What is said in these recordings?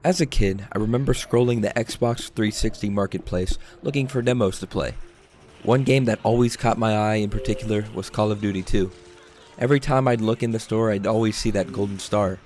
As a kid, I remember scrolling the Xbox 360 marketplace looking for demos to play. One game that always caught my eye in particular was Call of Duty 2. Every time I'd look in the store, I'd always see that golden star.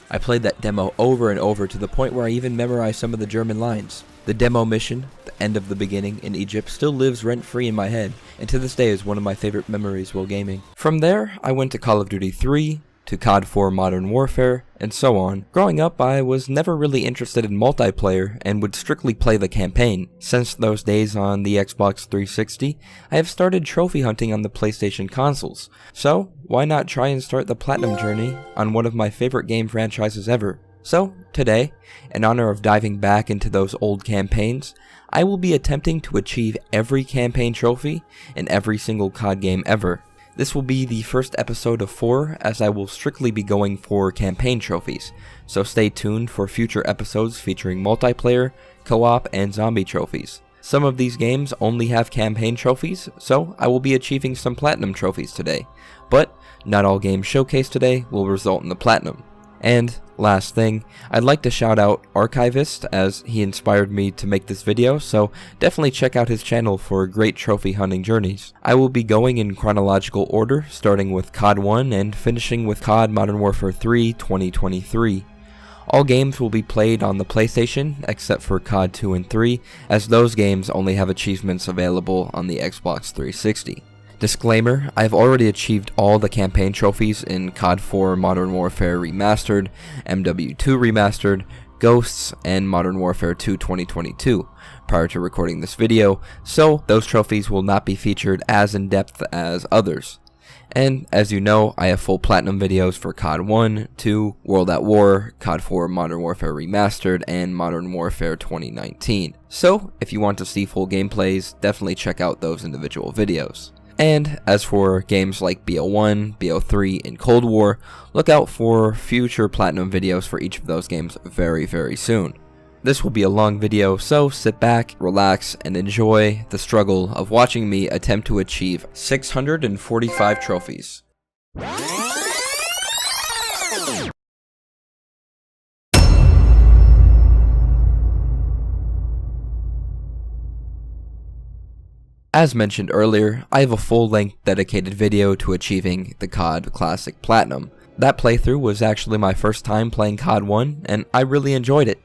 I played that demo over and over to the point where I even memorized some of the German lines. The demo mission, the end of the beginning in Egypt, still lives rent-free in my head, and to this day is one of my favorite memories while gaming. From there, I went to Call of Duty 3, to COD 4 Modern Warfare, and so on. Growing up, I was never really interested in multiplayer and would strictly play the campaign. Since those days on the Xbox 360, I have started trophy hunting on the PlayStation consoles. So, why not try and start the platinum journey on one of my favorite game franchises ever? So, today, in honor of diving back into those old campaigns, I will be attempting to achieve every campaign trophy in every single COD game ever. This will be the first episode of 4, as I will strictly be going for campaign trophies, so stay tuned for future episodes featuring multiplayer, co-op, and zombie trophies. Some of these games only have campaign trophies, so I will be achieving some platinum trophies today, but not all games showcased today will result in the platinum. And, last thing, I'd like to shout out Archivist, as he inspired me to make this video, so definitely check out his channel for great trophy hunting journeys. I will be going in chronological order, starting with COD 1 and finishing with COD Modern Warfare 3 2023. All games will be played on the PlayStation, except for COD 2 and 3, as those games only have achievements available on the Xbox 360. Disclaimer, I've already achieved all the campaign trophies in COD 4 Modern Warfare Remastered, MW2 Remastered, Ghosts, and Modern Warfare 2 2022 prior to recording this video, so those trophies will not be featured as in depth as others. And as you know, I have full platinum videos for COD 1, 2, World at War, COD 4 Modern Warfare Remastered, and Modern Warfare 2019. So, if you want to see full gameplays, definitely check out those individual videos. And as for games like BO1, BO3, and Cold War, look out for future platinum videos for each of those games very, very soon. This will be a long video, so sit back, relax, and enjoy the struggle of watching me attempt to achieve 645 trophies. As mentioned earlier, I have a full-length dedicated video to achieving the COD Classic Platinum. That playthrough was actually my first time playing COD 1, and I really enjoyed it.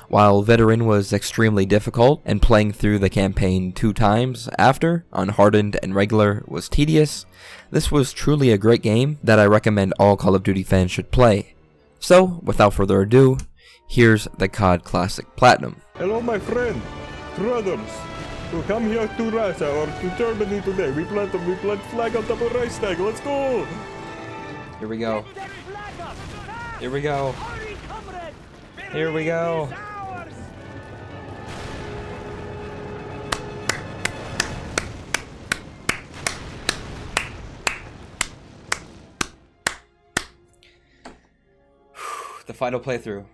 While Veteran was extremely difficult, and playing through the campaign 2 times after, on Hardened and Regular, was tedious, this was truly a great game that I recommend all Call of Duty fans should play. So, without further ado, here's the COD Classic Platinum. Hello my friend, brothers. We come here to Russia or to Germany today. We plant flag on top of Reichstag. Let's go! Here we go. Here we go. Here we go. The final playthrough.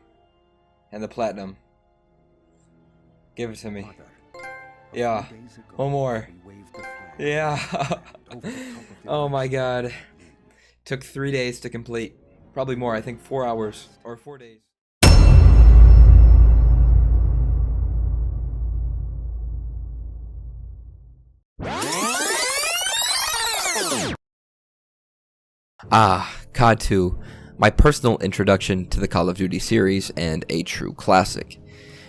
And the platinum. Give it to me. Yeah, one more. Yeah. Oh my god. Took 3 days to complete. Probably more, I think 4 hours. Or 4 days. COD 2. My personal introduction to the Call of Duty series and a true classic.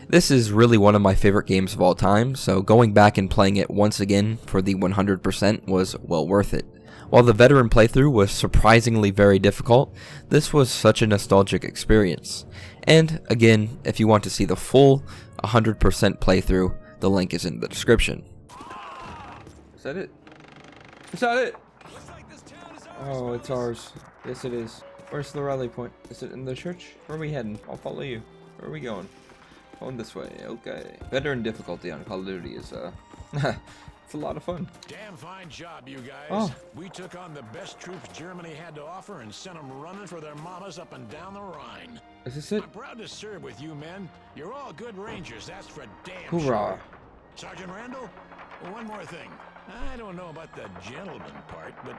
This is really one of my favorite games of all time, so going back and playing it once again for the 100% was well worth it. While the veteran playthrough was surprisingly very difficult, this was such a nostalgic experience. And again, if you want to see the full 100% playthrough, the link is in the description. Is that it? Is that it? Oh, it's ours. Yes, it is. Where's the rally point? Is it in the church? Where are we heading? I'll follow you. Where are we going? Going this way, okay. Veteran difficulty on Call of Duty is, it's a lot of fun. Damn fine job, you guys. Oh. We took on the best troops Germany had to offer and sent them running for their mamas up and down the Rhine. Is this it? I'm proud to serve with you men. You're all good rangers, that's for damn Hoorah. sure. Sergeant Randall, one more thing. I don't know about the gentleman part, but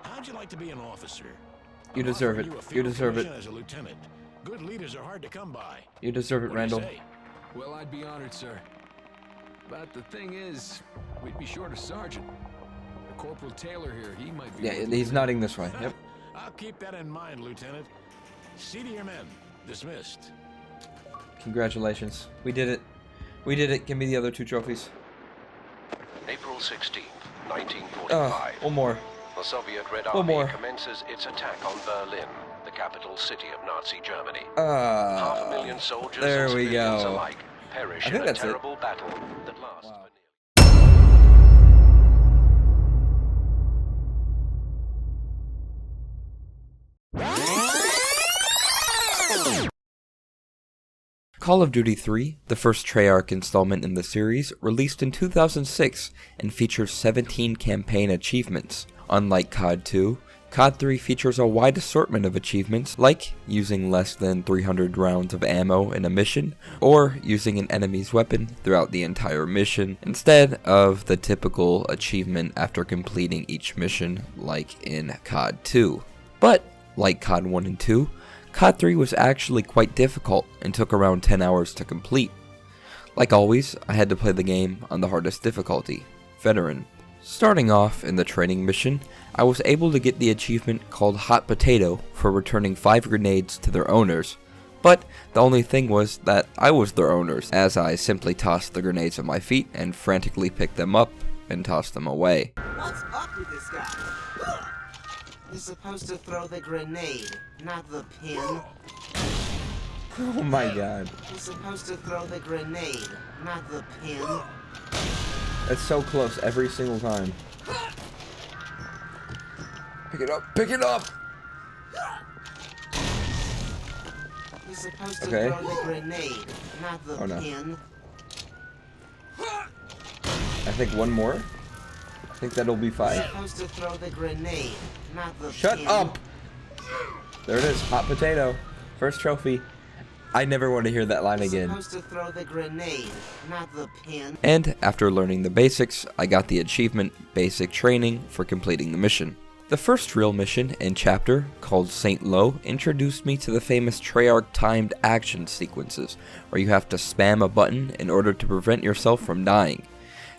how'd you like to be an officer? You deserve it. You deserve it. As a lieutenant. Good leaders are hard to come by. You deserve it, What do you Randall. say? Well, I'd be honored, sir. But the thing is, we'd be short a sergeant. The Corporal Taylor here, he might be... Yeah, he's nodding this way. Yep. I'll keep that in mind, Lieutenant. See to your men. Dismissed. Congratulations. We did it. We did it. Give me the other 2 trophies. April 16th, 1945. One more. The Soviet Red One Army more. commences its attack on Berlin, the capital city of Nazi Germany. Ah. 500,000 soldiers there and we civilians go. alike perish I in think a that's it. terrible battle that lasts Wow. for Call of Duty 3, the first Treyarch installment in the series, released in 2006 and features 17 campaign achievements. Unlike COD 2, COD 3 features a wide assortment of achievements like using less than 300 rounds of ammo in a mission, or using an enemy's weapon throughout the entire mission, instead of the typical achievement after completing each mission like in COD 2. But, like COD 1 and 2, COD 3 was actually quite difficult and took around 10 hours to complete. Like always, I had to play the game on the hardest difficulty, Veteran. Starting off in the training mission, I was able to get the achievement called Hot Potato for returning 5 grenades to their owners, but the only thing was that I was their owners, as I simply tossed the grenades at my feet and frantically picked them up and tossed them away. What's up with this guy? You're supposed to throw the grenade, not the pin. Oh my god. You're supposed to throw the grenade, not the pin. That's so close every single time. Pick it up! Pick it up! You're supposed to Okay. throw the grenade, not the Oh, no. pin. I think one more. I think that'll be You're 5. supposed to throw the grenade, not the Shut pin. up! There it is, Hot Potato. First trophy. I never want to hear that line You're again. supposed to throw the grenade, not the pin. And after learning the basics, I got the achievement Basic Training for completing the mission. The first real mission and chapter, called St. Lo, introduced me to the famous Treyarch timed action sequences, where you have to spam a button in order to prevent yourself from dying.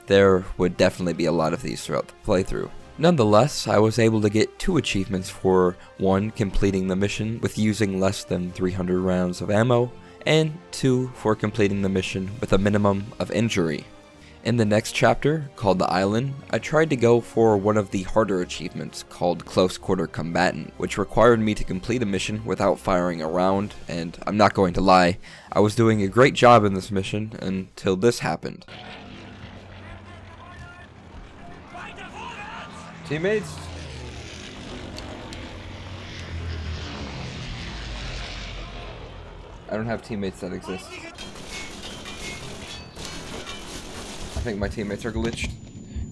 There would definitely be a lot of these throughout the playthrough. Nonetheless, I was able to get 2 achievements for 1, completing the mission with using less than 300 rounds of ammo, and 2, for completing the mission with a minimum of injury. In the next chapter, called The Island, I tried to go for one of the harder achievements called Close Quarter Combatant, which required me to complete a mission without firing a round, and I'm not going to lie, I was doing a great job in this mission until this happened. Teammates? I don't have teammates that exist. I think my teammates are glitched.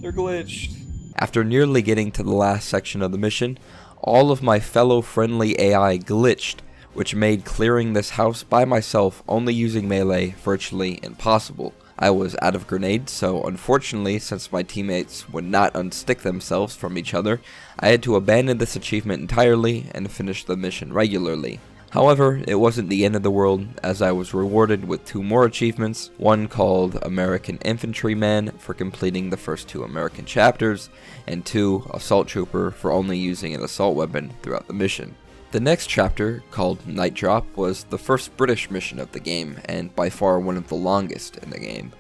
They're glitched. After nearly getting to the last section of the mission, all of my fellow friendly AI glitched, which made clearing this house by myself only using melee virtually impossible. I was out of grenades, so unfortunately, since my teammates would not unstick themselves from each other, I had to abandon this achievement entirely and finish the mission regularly. However, it wasn't the end of the world, as I was rewarded with 2 more achievements, one called American Infantryman for completing the first 2 American chapters, and 2 Assault Trooper for only using an assault weapon throughout the mission. The next chapter, called Night Drop, was the first British mission of the game, and by far one of the longest in the game.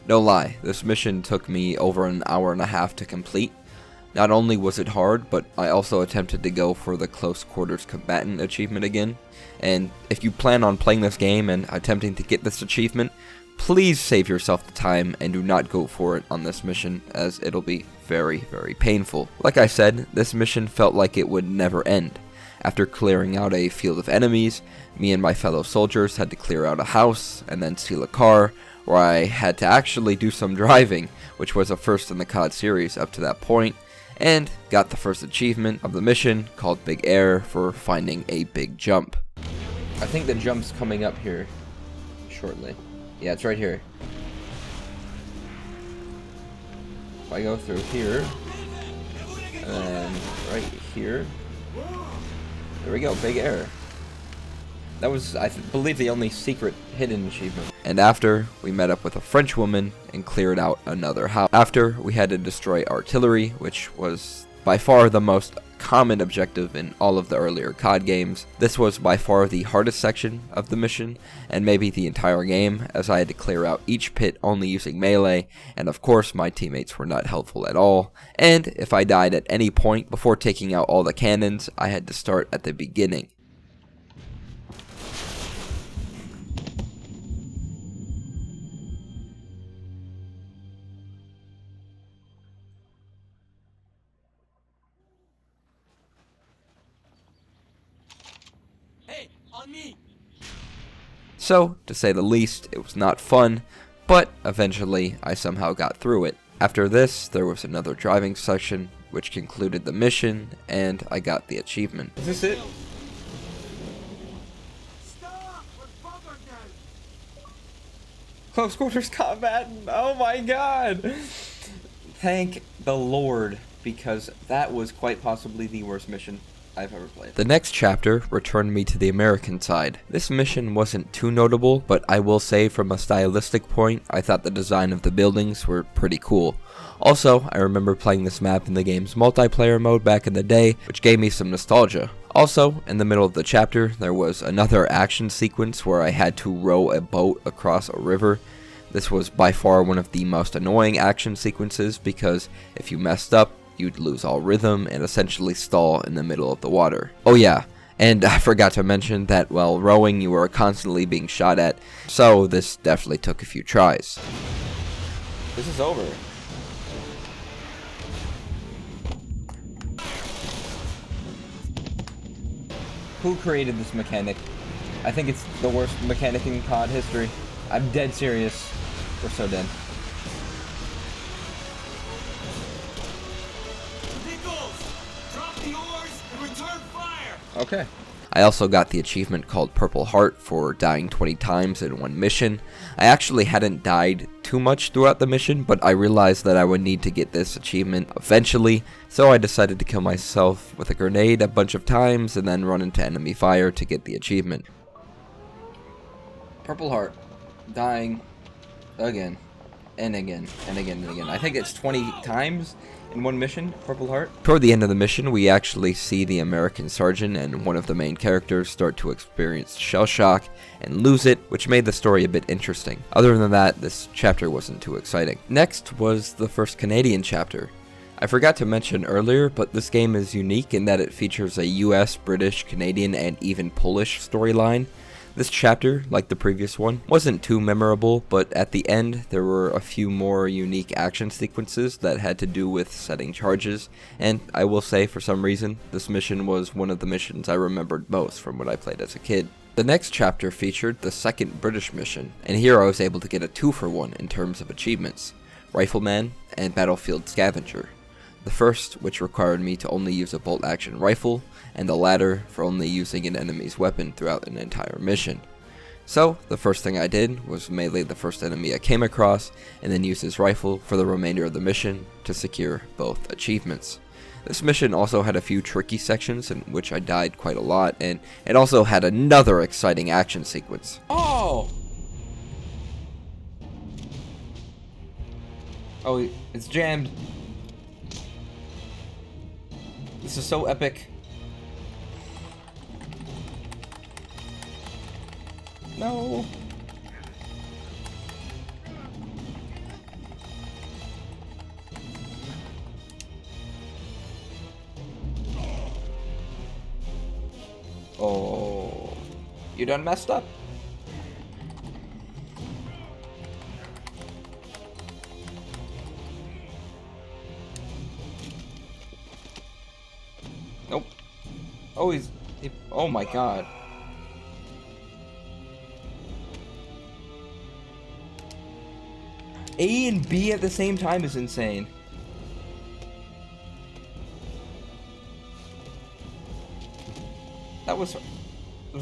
No lie, this mission took me over an hour and a half to complete. Not only was it hard, but I also attempted to go for the Close Quarters Combatant achievement again. And if you plan on playing this game and attempting to get this achievement, please save yourself the time and do not go for it on this mission, as it'll be very, very painful. Like I said, this mission felt like it would never end. After clearing out a field of enemies, me and my fellow soldiers had to clear out a house and then steal a car, where I had to actually do some driving, which was a first in the COD series up to that point, and got the first achievement of the mission called Big Air for finding a big jump. I think the jump's coming up here shortly. Yeah, it's right here. If I go through here, and then right here. There we go, Big Air. That was, I believe, the only secret hidden achievement. And after, we met up with a French woman and cleared out another house. After, we had to destroy artillery, which was by far the most common objective in all of the earlier COD games. This was by far the hardest section of the mission, and maybe the entire game, as I had to clear out each pit only using melee, and of course my teammates were not helpful at all, and if I died at any point before taking out all the cannons, I had to start at the beginning. So, to say the least, it was not fun, but eventually I somehow got through it. After this, there was another driving section, which concluded the mission, and I got the achievement. Is this it? Close quarters combat. Oh my god. Thank the Lord, because that was quite possibly the worst mission I've ever played. The next chapter returned me to the American side. This mission wasn't too notable, but I will say from a stylistic point, I thought the design of the buildings were pretty cool. Also, I remember playing this map in the game's multiplayer mode back in the day, which gave me some nostalgia. Also, in the middle of the chapter, there was another action sequence where I had to row a boat across a river. This was by far one of the most annoying action sequences because if you messed up, you'd lose all rhythm and essentially stall in the middle of the water. Oh yeah, and I forgot to mention that while rowing you were constantly being shot at, so this definitely took a few tries. This is over. Who created this mechanic? I think it's the worst mechanic in COD history. I'm dead serious. We're so dead. Okay. I also got the achievement called Purple Heart for dying 20 times in one mission. I actually hadn't died too much throughout the mission, but I realized that I would need to get this achievement eventually, so I decided to kill myself with a grenade a bunch of times and then run into enemy fire to get the achievement. Purple Heart. Dying again. And again. And again and again. I think it's 20 times in one mission, Purple Heart. Toward the end of the mission, we actually see the American sergeant and one of the main characters start to experience shell shock and lose it, which made the story a bit interesting. Other than that, this chapter wasn't too exciting. Next was the first Canadian chapter. I forgot to mention earlier, but this game is unique in that it features a US, British, Canadian, and even Polish storyline. This chapter, like the previous one, wasn't too memorable, but at the end there were a few more unique action sequences that had to do with setting charges, and I will say for some reason, this mission was one of the missions I remembered most from what I played as a kid. The next chapter featured the second British mission, and here I was able to get a 2-for-1 in terms of achievements, Rifleman and Battlefield Scavenger. The first, which required me to only use a bolt-action rifle, and the latter for only using an enemy's weapon throughout an entire mission. So, the first thing I did was melee the first enemy I came across, and then use his rifle for the remainder of the mission to secure both achievements. This mission also had a few tricky sections in which I died quite a lot, and it also had another exciting action sequence. Oh! Oh, it's jammed. This is so epic. No. Oh. You done messed up? Nope. Oh, oh my god. A and B at the same time is insane. That was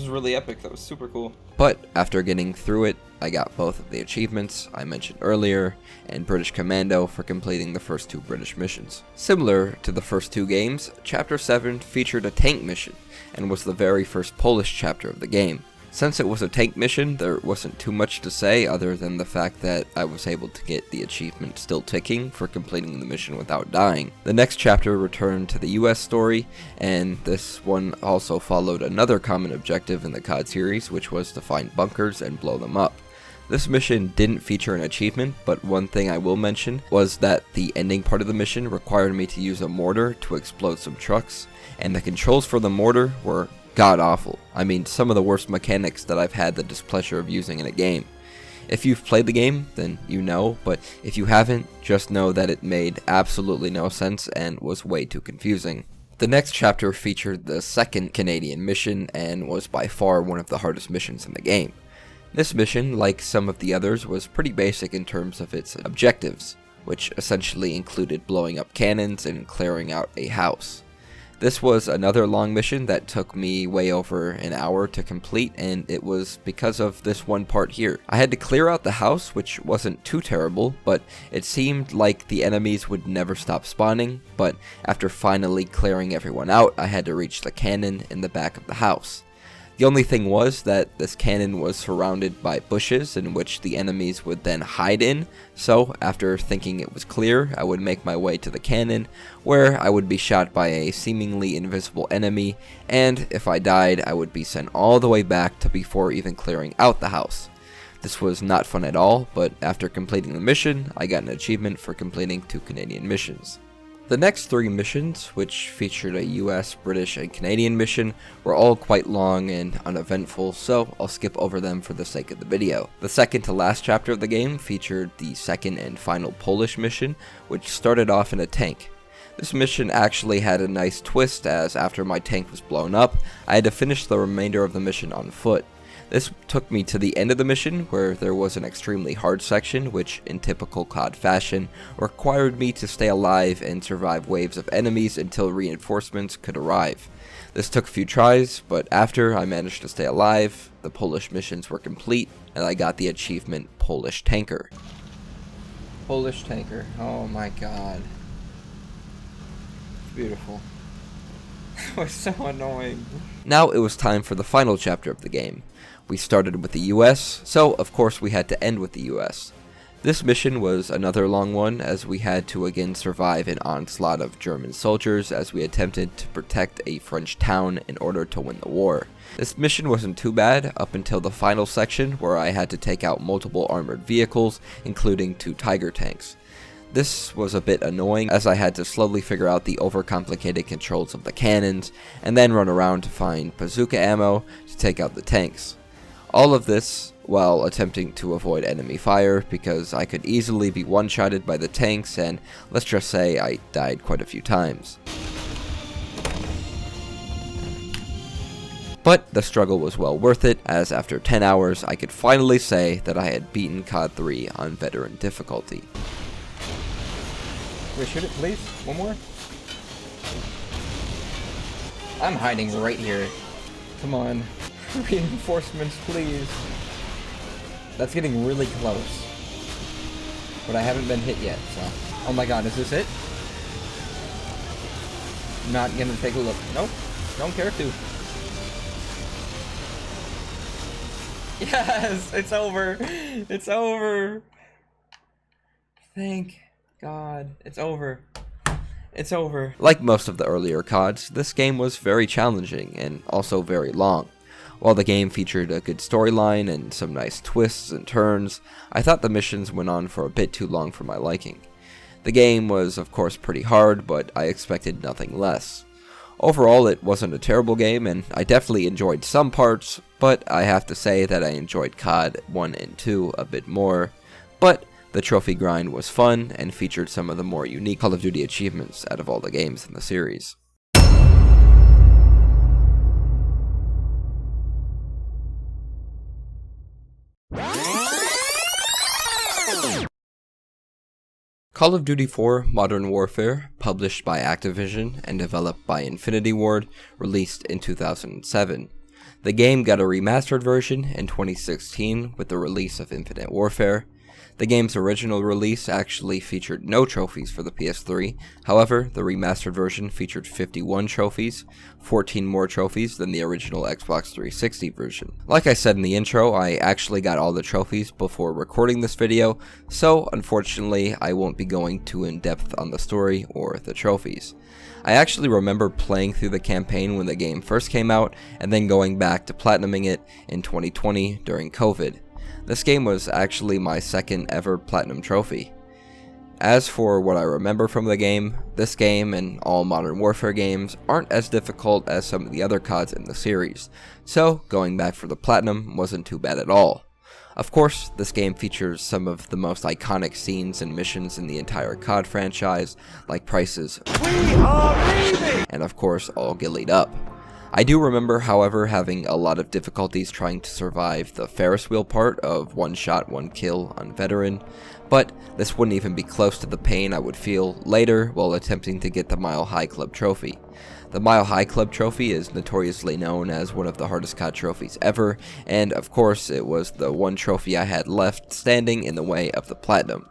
really epic. That was super cool. But after getting through it, I got both of the achievements I mentioned earlier, and British Commando for completing the first 2 British missions. Similar to the first 2 games, Chapter 7 featured a tank mission, and was the very first Polish chapter of the game. Since it was a tank mission, there wasn't too much to say other than the fact that I was able to get the achievement still ticking for completing the mission without dying. The next chapter returned to the US story, and this one also followed another common objective in the COD series, which was to find bunkers and blow them up. This mission didn't feature an achievement, but one thing I will mention was that the ending part of the mission required me to use a mortar to explode some trucks, and the controls for the mortar were god-awful. I mean, some of the worst mechanics that I've had the displeasure of using in a game. If you've played the game, then you know, but if you haven't, just know that it made absolutely no sense and was way too confusing. The next chapter featured the second Canadian mission and was by far one of the hardest missions in the game. This mission, like some of the others, was pretty basic in terms of its objectives, which essentially included blowing up cannons and clearing out a house. This was another long mission that took me way over an hour to complete, and it was because of this one part here. I had to clear out the house, which wasn't too terrible, but it seemed like the enemies would never stop spawning, but after finally clearing everyone out, I had to reach the cannon in the back of the house. The only thing was that this cannon was surrounded by bushes in which the enemies would then hide in, so after thinking it was clear, I would make my way to the cannon, where I would be shot by a seemingly invisible enemy, and if I died, I would be sent all the way back to before even clearing out the house. This was not fun at all, but after completing the mission, I got an achievement for completing 2 Canadian missions. The next 3 missions, which featured a US, British, and Canadian mission, were all quite long and uneventful, so I'll skip over them for the sake of the video. The second to last chapter of the game featured the second and final Polish mission, which started off in a tank. This mission actually had a nice twist, as after my tank was blown up, I had to finish the remainder of the mission on foot. This took me to the end of the mission, where there was an extremely hard section, which, in typical COD fashion, required me to stay alive and survive waves of enemies until reinforcements could arrive. This took a few tries, but after I managed to stay alive, the Polish missions were complete, and I got the achievement Polish Tanker. Polish Tanker, oh my god. Beautiful. That was so annoying. Now it was time for the final chapter of the game. We started with the US, so of course we had to end with the US. This mission was another long one, as we had to again survive an onslaught of German soldiers as we attempted to protect a French town in order to win the war. This mission wasn't too bad up until the final section, where I had to take out multiple armored vehicles, including 2 Tiger tanks. This was a bit annoying, as I had to slowly figure out the overcomplicated controls of the cannons, and then run around to find bazooka ammo to take out the tanks. All of this while attempting to avoid enemy fire, because I could easily be one-shotted by the tanks, and let's just say I died quite a few times. But the struggle was well worth it, as after 10 hours I could finally say that I had beaten COD 3 on veteran difficulty. Wait, shoot it, please? One more? I'm hiding right here. Come on. Reinforcements, please. That's getting really close. But I haven't been hit yet, so. Oh my god, is this it? Not gonna take a look. Nope. Don't care to. Yes! It's over! It's over! Thank God. It's over. It's over. Like most of the earlier CODs, this game was very challenging and also very long. While the game featured a good storyline and some nice twists and turns, I thought the missions went on for a bit too long for my liking. The game was of course pretty hard, but I expected nothing less. Overall, it wasn't a terrible game, and I definitely enjoyed some parts, but I have to say that I enjoyed COD 1 and 2 a bit more. But the trophy grind was fun and featured some of the more unique Call of Duty achievements out of all the games in the series. Call of Duty 4 Modern Warfare, published by Activision and developed by Infinity Ward, released in 2007. The game got a remastered version in 2016 with the release of Infinite Warfare. The game's original release actually featured no trophies for the PS3, however, the remastered version featured 51 trophies, 14 more trophies than the original Xbox 360 version. Like I said in the intro, I actually got all the trophies before recording this video, so unfortunately I won't be going too in depth on the story or the trophies. I actually remember playing through the campaign when the game first came out, and then going back to platinuming it in 2020 during COVID. This game was actually my second ever platinum trophy. As for what I remember from the game, this game and all Modern Warfare games aren't as difficult as some of the other CODs in the series, so going back for the platinum wasn't too bad at all. Of course, this game features some of the most iconic scenes and missions in the entire COD franchise, like Price's "We are leaving!" and of course, all gillied up. I do remember, however, having a lot of difficulties trying to survive the Ferris wheel part of one shot, one kill on Veteran, but this wouldn't even be close to the pain I would feel later while attempting to get the Mile High Club trophy. The Mile High Club trophy is notoriously known as one of the hardest COD trophies ever, and of course it was the one trophy I had left standing in the way of the platinum.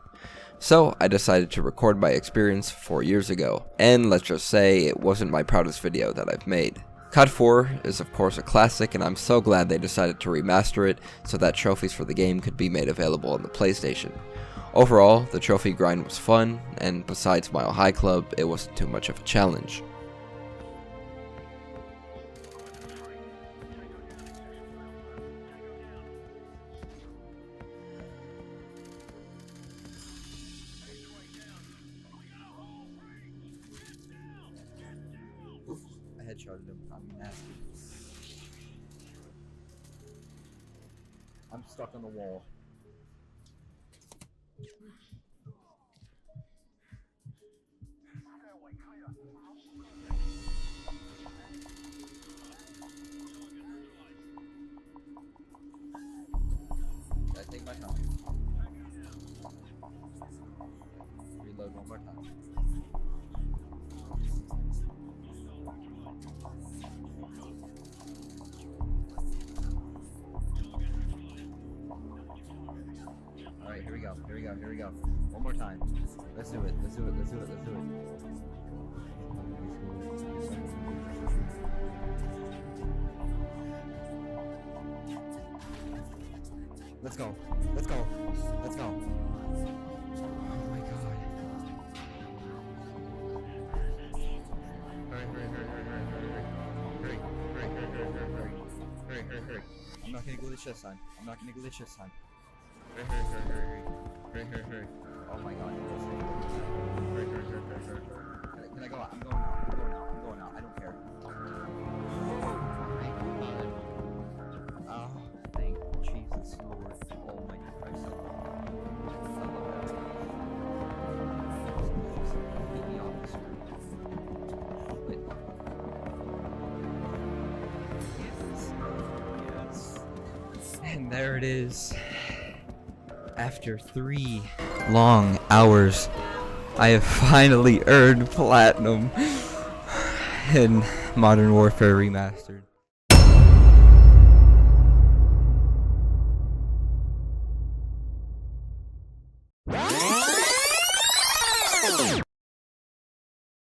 So I decided to record my experience 4 years ago, and let's just say it wasn't my proudest video that I've made. COD 4 is of course a classic, and I'm so glad they decided to remaster it so that trophies for the game could be made available on the PlayStation. Overall, the trophy grind was fun, and besides Mile High Club, it wasn't too much of a challenge. I headshotted him. I'm nasty. I'm stuck on the wall. I take my time. Reload one more time. Alright, here we go. Here we go. One more time. Let's do it. Let's do it. Let's go. Oh my god. Hurry. I'm not gonna glitch this time. Hurry. Oh my god. Can I go out? I'm going out. I don't care. Oh, thank Jesus Lord. Almighty Christ. I love that. Get me off the screen. Wait. Yes. And there it is. After 3 long hours, I have finally earned platinum in Modern Warfare Remastered.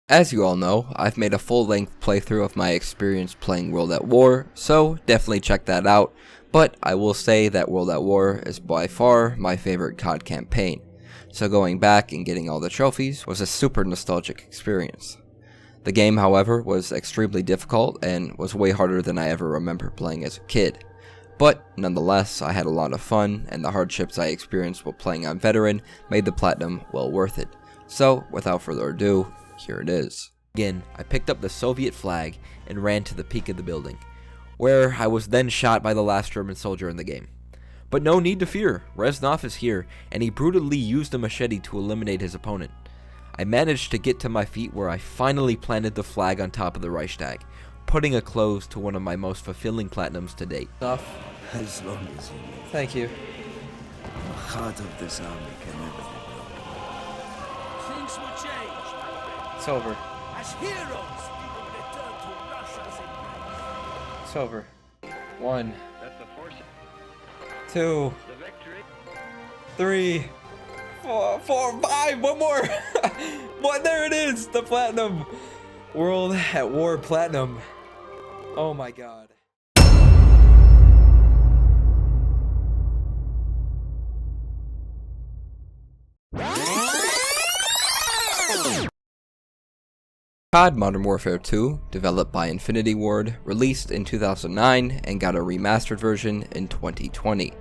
As you all know, I've made a full-length playthrough of my experience playing World at War, so definitely check that out, but I will say that World at War is by far my favorite COD campaign, so going back and getting all the trophies was a super nostalgic experience. The game, however, was extremely difficult and was way harder than I ever remember playing as a kid, but nonetheless I had a lot of fun, and the hardships I experienced while playing on Veteran made the platinum well worth it. So without further ado, here it is. Again, I picked up the Soviet flag and ran to the peak of the building, where I was then shot by the last German soldier in the game. But no need to fear, Reznov is here, and he brutally used a machete to eliminate his opponent. I managed to get to my feet where I finally planted the flag on top of the Reichstag, putting a close to one of my most fulfilling platinums to date. As long as you live, Thank you. the heart of this army can never be broken. Things will change. It's over. As heroes, we will return to Russia's embrace. It's over. 1, Let the forces 2, the victory. 3, 4, 5. One more. What? There it is. The platinum. World at War platinum. Oh my god. COD Modern Warfare 2, developed by Infinity Ward, released in 2009 and got a remastered version in 2020.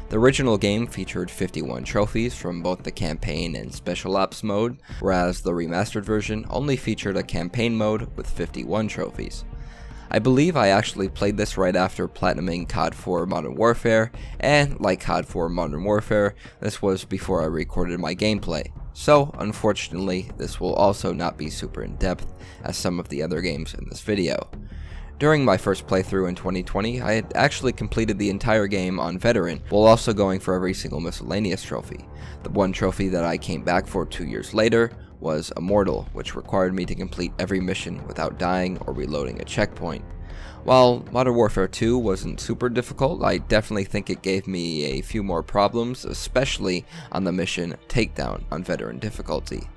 The original game featured 51 trophies from both the campaign and special ops mode, whereas the remastered version only featured a campaign mode with 51 trophies. I believe I actually played this right after platinuming COD 4 Modern Warfare, and like COD 4 Modern Warfare, this was before I recorded my gameplay. So, unfortunately, this will also not be super in-depth as some of the other games in this video. During my first playthrough in 2020, I had actually completed the entire game on Veteran, while also going for every single miscellaneous trophy. The one trophy that I came back for 2 years later was Immortal, which required me to complete every mission without dying or reloading a checkpoint. While Modern Warfare 2 wasn't super difficult, I definitely think it gave me a few more problems, especially on the mission Takedown on Veteran difficulty.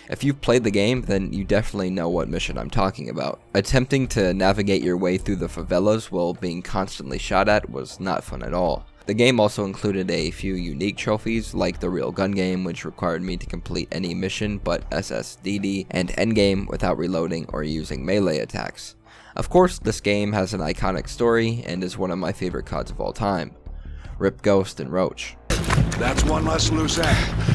If you've played the game, then you definitely know what mission I'm talking about. Attempting to navigate your way through the favelas while being constantly shot at was not fun at all. The game also included a few unique trophies, like the Real Gun Game, which required me to complete any mission but SSDD, and Endgame without reloading or using melee attacks. Of course, this game has an iconic story and is one of my favorite CODs of all time. Rip Ghost and Roach. That's one less loose end.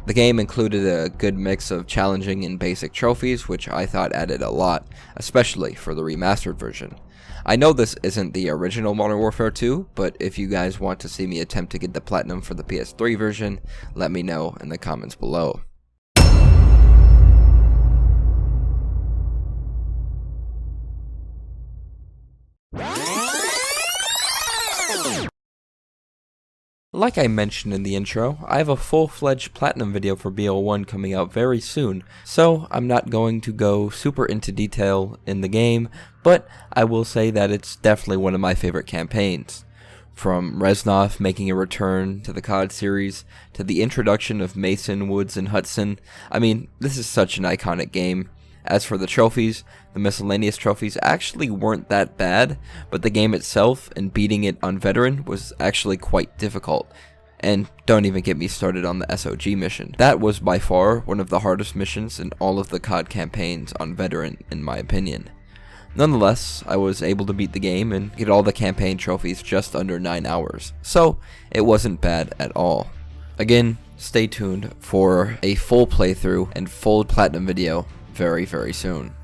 The game included a good mix of challenging and basic trophies, which I thought added a lot, especially for the remastered version. I know this isn't the original Modern Warfare 2, but if you guys want to see me attempt to get the platinum for the PS3 version, let me know in the comments below. Like I mentioned in the intro, I have a full-fledged platinum video for BO1 coming out very soon, so I'm not going to go super into detail in the game, but I will say that it's definitely one of my favorite campaigns. From Reznov making a return to the COD series, to the introduction of Mason, Woods, and Hudson, I mean, this is such an iconic game. As for the trophies, the miscellaneous trophies actually weren't that bad, but the game itself and beating it on Veteran was actually quite difficult. And don't even get me started on the SOG mission. That was by far one of the hardest missions in all of the COD campaigns on Veteran, in my opinion. Nonetheless, I was able to beat the game and get all the campaign trophies just under 9 hours, so it wasn't bad at all. Again, stay tuned for a full playthrough and full platinum video very, very soon.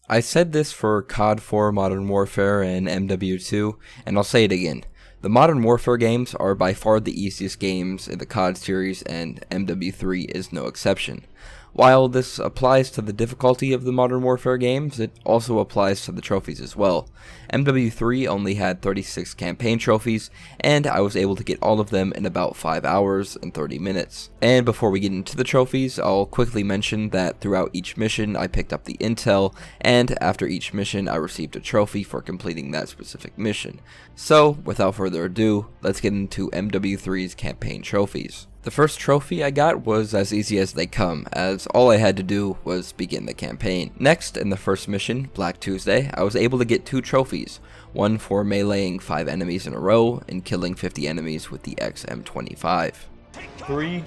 I said this for COD 4 Modern Warfare and MW2, and I'll say it again. The Modern Warfare games are by far the easiest games in the COD series, and MW3 is no exception. While this applies to the difficulty of the Modern Warfare games, it also applies to the trophies as well. MW3 only had 36 campaign trophies, and I was able to get all of them in about 5 hours and 30 minutes. And before we get into the trophies, I'll quickly mention that throughout each mission I picked up the intel, and after each mission I received a trophy for completing that specific mission. So, without further ado, let's get into MW3's campaign trophies. The first trophy I got was as easy as they come, as all I had to do was begin the campaign. Next, in the first mission, Black Tuesday, I was able to get 2 trophies, one for meleeing 5 enemies in a row and killing 50 enemies with the XM25. 3,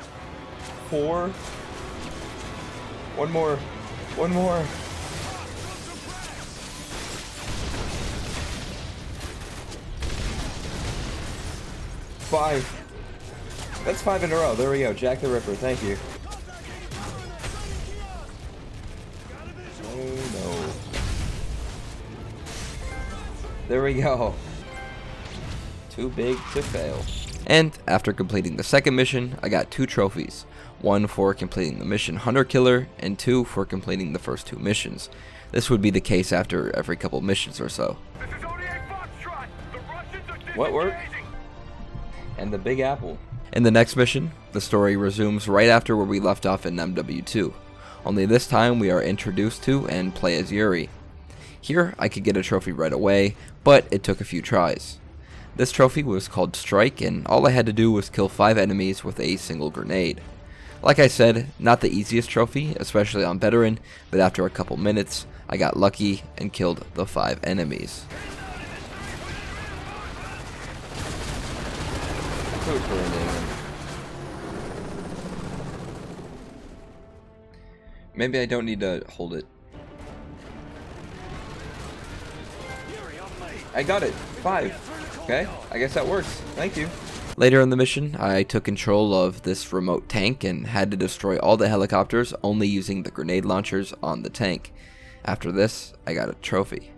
4, one more. 5. That's 5 in a row. There we go. Jack the Ripper. Thank you. Oh no. There we go. Too big to fail. And after completing the second mission, I got 2 trophies. 1 for completing the mission Hunter Killer, and 2 for completing the first 2 missions. This would be the case after every couple missions or so. What worked? And the Big Apple. In the next mission, the story resumes right after where we left off in MW2. Only this time we are introduced to and play as Yuri. Here I could get a trophy right away, but it took a few tries. This trophy was called Strike, and all I had to do was kill 5 enemies with a single grenade. Like I said, not the easiest trophy, especially on Veteran, but after a couple minutes, I got lucky and killed the 5 enemies. Maybe I don't need to hold it. I got it. 5. Okay, I guess that works. Thank you. Later in the mission, I took control of this remote tank and had to destroy all the helicopters only using the grenade launchers on the tank. After this, I got a trophy.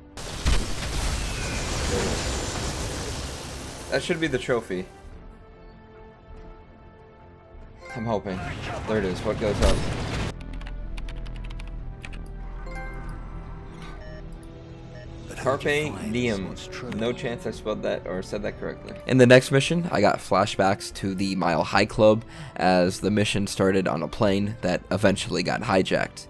That should be the trophy. I'm hoping. There it is. What goes up? Carpe diem. No chance I spelled that or said that correctly. In the next mission, I got flashbacks to the Mile High Club as the mission started on a plane that eventually got hijacked.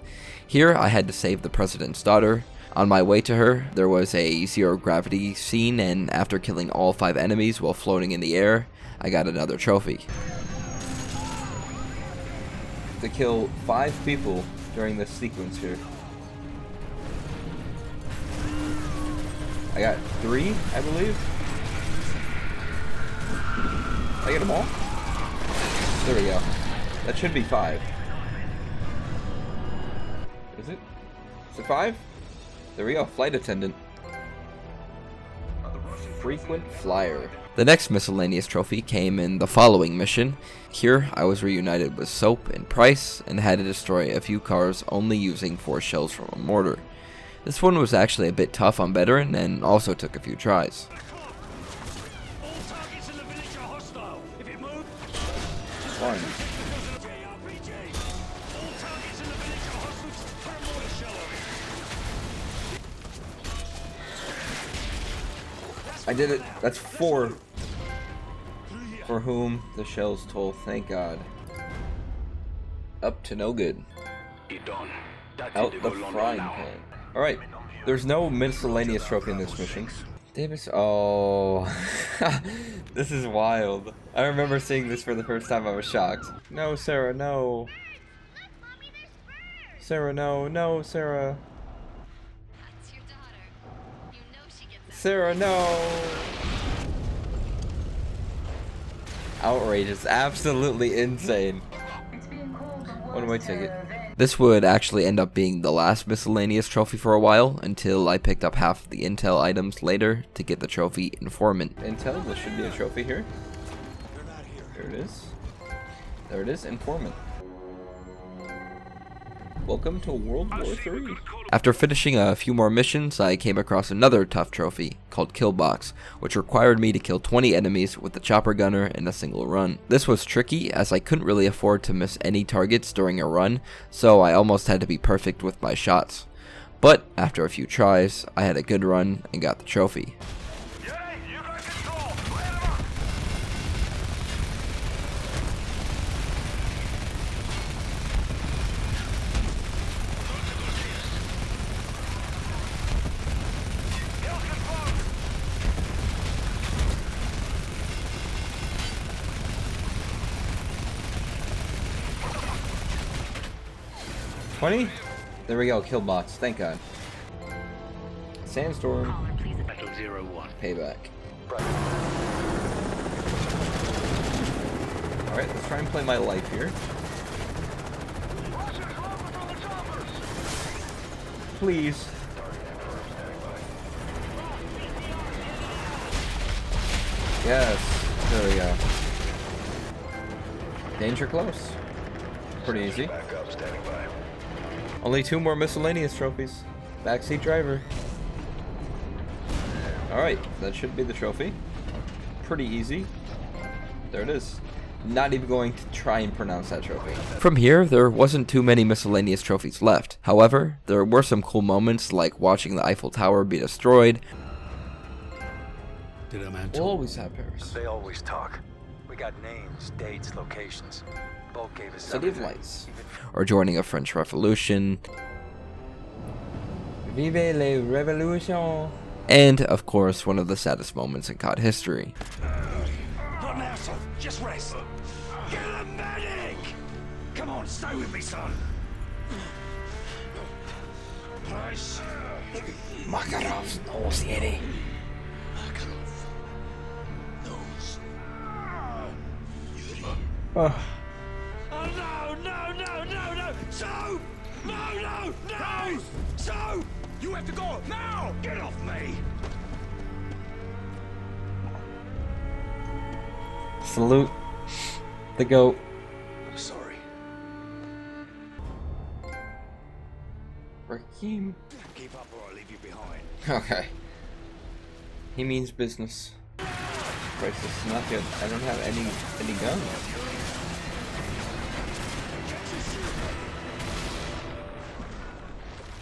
Here, I had to save the president's daughter. On my way to her, there was a zero gravity scene, and after killing all 5 enemies while floating in the air, I got another trophy. To kill 5 people during this sequence here. I got 3, I believe. Did I get them all? There we go. That should be 5. Is it? Is it 5? There we go. Flight attendant. Frequent flyer. The next miscellaneous trophy came in the following mission. Here, I was reunited with Soap and Price and had to destroy a few cars only using 4 shells from a mortar. This one was actually a bit tough on Veteran and also took a few tries. One. I did it. That's 4. For whom the shells toll, thank God. Up to no good. Out the frying pan. Alright, there's no miscellaneous trophy in this mission. Davis, oh. This is wild. I remember seeing this for the first time, I was shocked. No, Sarah, no. Sarah, no, no, Sarah. Sarah, no. Outrageous, absolutely insane. What do I take it? This would actually end up being the last miscellaneous trophy for a while, until I picked up half of the intel items later to get the trophy Informant. Intel, there should be a trophy here. There it is. There it is, Informant. Welcome to World War III. After finishing a few more missions, I came across another tough trophy called Killbox, which required me to kill 20 enemies with the chopper gunner in a single run. This was tricky as I couldn't really afford to miss any targets during a run, so I almost had to be perfect with my shots. But after a few tries, I had a good run and got the trophy. There we go, Killbox, thank God. Sandstorm. Payback. Alright, let's try and play my life here. Please. Yes. There we go. Danger close. Pretty easy. Only 2 more miscellaneous trophies. Backseat driver. Alright, that should be the trophy. Pretty easy. There it is. Not even going to try and pronounce that trophy. From here, there wasn't too many miscellaneous trophies left. However, there were some cool moments like watching the Eiffel Tower be destroyed. We'll always have Paris. They always talk. We got names, dates, locations. Both gave us City of everything. Lights. Or joining a French Revolution. Vive la Revolution. And, of course, one of the saddest moments in COD history. Not now, son. Just rest. Get a medic! Come on, stay with me, son. Price. Makarov's nose, Eddie. Makarov. Nose. Oh. Oh, no! So! No! So! You have to go now! Get off me! Salute the GOAT. Sorry. Raheem. Keep up or I'll leave you behind. Okay. He means business. Christ, this is not good. I don't have any guns.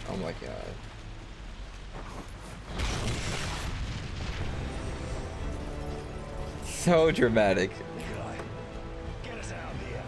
Oh my god. So dramatic. Get us out here.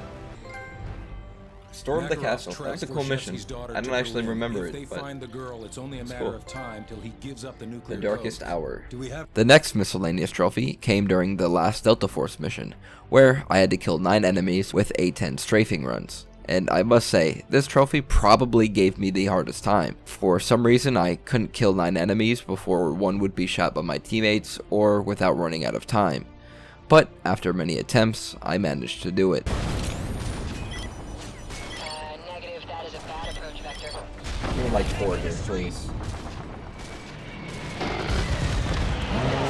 Storm the Makarov castle. That tracks was a cool mission. Vorshevsky's daughter I to don't actually Berlin. remember If they it, but find the girl, it's only a it's matter cool. of time till he gives up the The nuclear darkest code. hour. Do we have The next miscellaneous trophy came during the last Delta Force mission, where I had to kill 9 enemies with A-10 strafing runs. And I must say, this trophy probably gave me the hardest time. For some reason, I couldn't kill 9 enemies before one would be shot by my teammates or without running out of time. But after many attempts, I managed to do it. Negative, that is a bad approach vector. Give me like 4 here, please.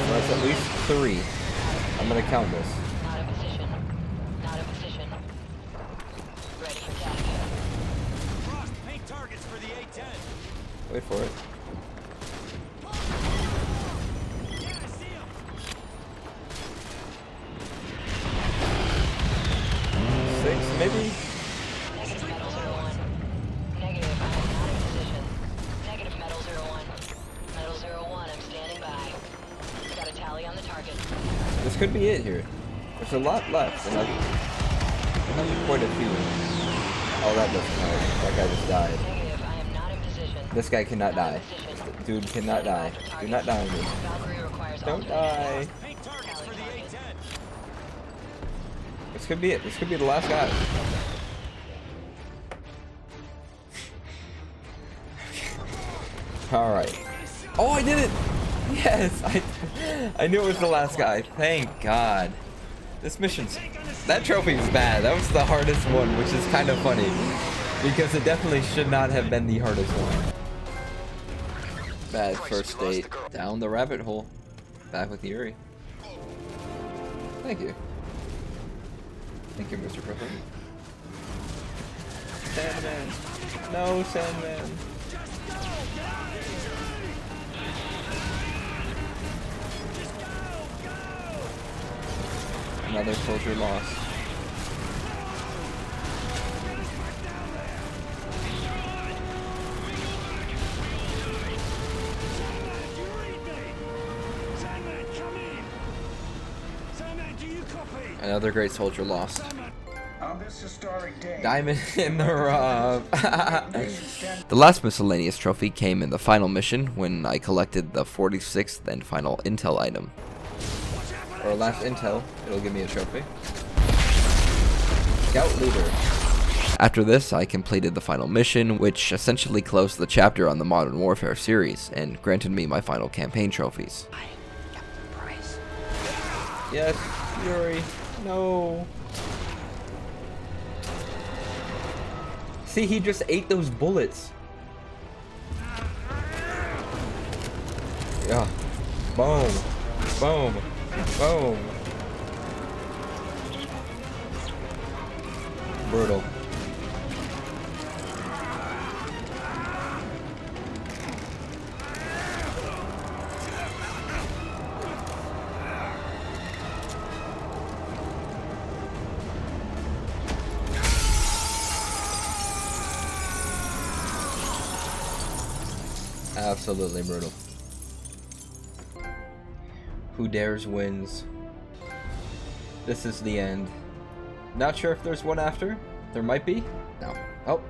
That's at least 3. I'm gonna count this. Not in position. Not in position. Ready for task. Frost, paint targets for the A-10. Wait for it. Yeah, I see him. 6, maybe? Negative metal 01. Negative, I am not in position. Negative metal 01. Metal 01, I'm standing by. Got a tally on the target. This could be it here. There's a lot left, and I've quite a few. Oh, that doesn't help. That guy just died. Negative, I am not in position. This guy cannot die. Dude cannot die. Do not die on me. Valkyrie requires Don't alternate die. Paint targets for the A-10. This could be it. This could be the last guy. Alright. Oh, I did it! Yes! I knew it was the last guy. Thank God. This mission's... That trophy was bad. That was the hardest one, which is kind of funny. Because it definitely should not have been the hardest one. Bad first date. Down the rabbit hole. Back with Yuri. Thank you. Thank you, Mr. President. Sandman. No, Sandman. Another soldier lost. Another great soldier lost. On this historic day, Diamond in the rough. The last miscellaneous trophy came in the final mission when I collected the 46th and final intel item. Or last intel, it'll give me a trophy. Scout leader. After this, I completed the final mission, which essentially closed the chapter on the Modern Warfare series and granted me my final campaign trophies. Yes, Yuri. No. See, he just ate those bullets. Yeah. Boom. Boom. Boom. Brutal. Absolutely brutal. Who dares wins. This is the end. Not sure if there's one after. There might be. No. Oh,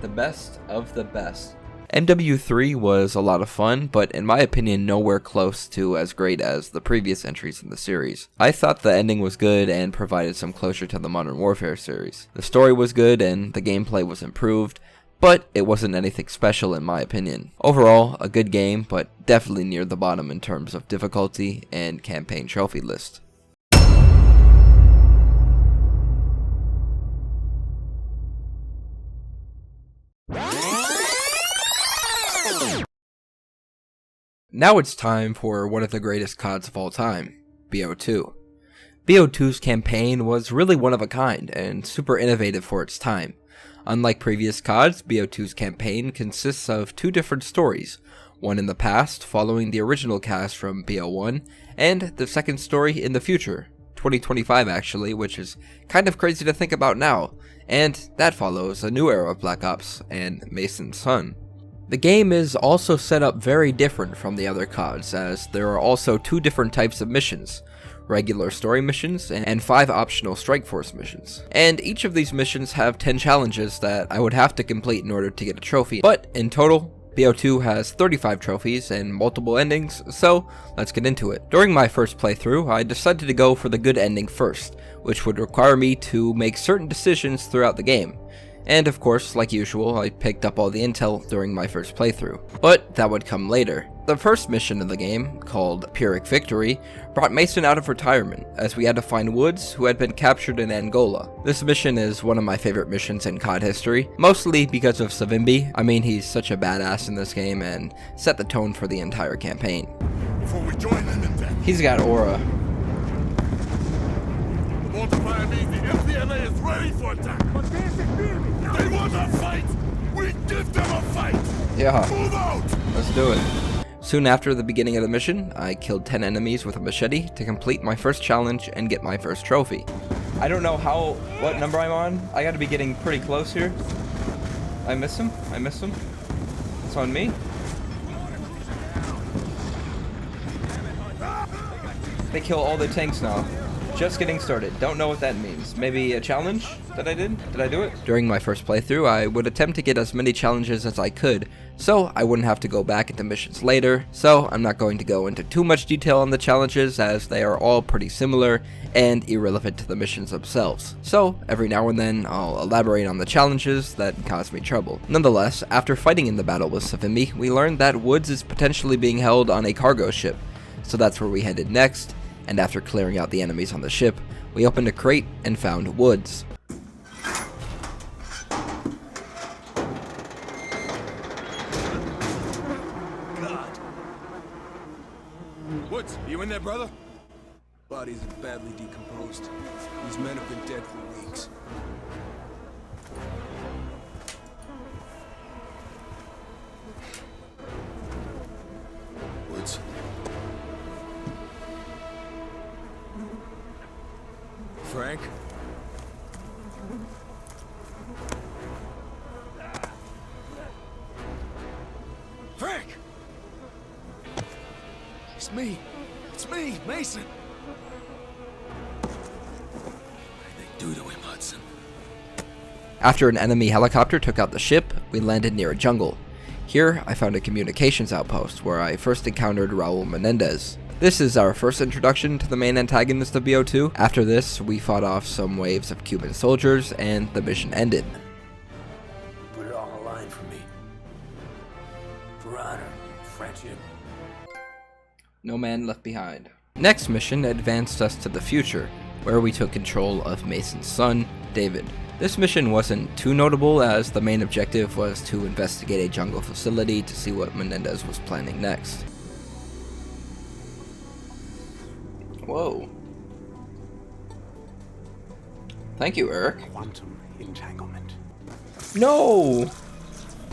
the best of the best. MW3 was a lot of fun, but in my opinion nowhere close to as great as the previous entries in the series. I thought the ending was good and provided some closure to the Modern Warfare series. The story was good and the gameplay was improved, but it wasn't anything special in my opinion. Overall, a good game, but definitely near the bottom in terms of difficulty and campaign trophy list. Now it's time for one of the greatest CODs of all time, BO2. BO2's campaign was really one of a kind and super innovative for its time. Unlike previous CODs, BO2's campaign consists of two different stories, one in the past following the original cast from BO1, and the second story in the future, 2025 actually, which is kind of crazy to think about now, and that follows a new era of Black Ops and Mason's son. The game is also set up very different from the other CODs, as there are also two different types of missions, regular story missions and 5 optional Strike Force missions. And each of these missions have 10 challenges that I would have to complete in order to get a trophy, but in total, BO2 has 35 trophies and multiple endings, so let's get into it. During my first playthrough, I decided to go for the good ending first, which would require me to make certain decisions throughout the game. And of course, like usual, I picked up all the intel during my first playthrough. But that would come later. The first mission of the game, called Pyrrhic Victory, brought Mason out of retirement, as we had to find Woods, who had been captured in Angola. This mission is one of my favorite missions in COD history, mostly because of Savimbi. I mean, he's such a badass in this game and set the tone for the entire campaign. Before we join them in death. He's got aura. The multiplier means the MPLA is ready for attack. They want a fight! We give them a fight! Yeah. Move out! Let's do it. Soon after the beginning of the mission, I killed 10 enemies with a machete to complete my first challenge and get my first trophy. I don't know what number I'm on. I gotta be getting pretty close here. I missed him. It's on me. They kill all the tanks now. Just getting started. Don't know what that means. Maybe a challenge that I did? Did I do it? During my first playthrough, I would attempt to get as many challenges as I could, so I wouldn't have to go back into missions later, so I'm not going to go into too much detail on the challenges as they are all pretty similar and irrelevant to the missions themselves. So every now and then, I'll elaborate on the challenges that caused me trouble. Nonetheless, after fighting in the battle with Savimbi, we learned that Woods is potentially being held on a cargo ship, so that's where we headed next. And after clearing out the enemies on the ship, we opened a crate and found Woods. God. Woods, you in there, brother? Bodies are badly decomposed. These men have been dead for weeks. Woods. Frank? Frank! It's me, Mason! What did they do to him, Hudson? After an enemy helicopter took out the ship, we landed near a jungle. Here, I found a communications outpost where I first encountered Raul Menendez. This is our first introduction to the main antagonist of BO2. After this, we fought off some waves of Cuban soldiers, and the mission ended. Put it on the line for me. For honor, friendship. No man left behind. Next mission advanced us to the future, where we took control of Mason's son, David. This mission wasn't too notable, as the main objective was to investigate a jungle facility to see what Menendez was planning next. Whoa. Thank you, Eric. Quantum entanglement. No!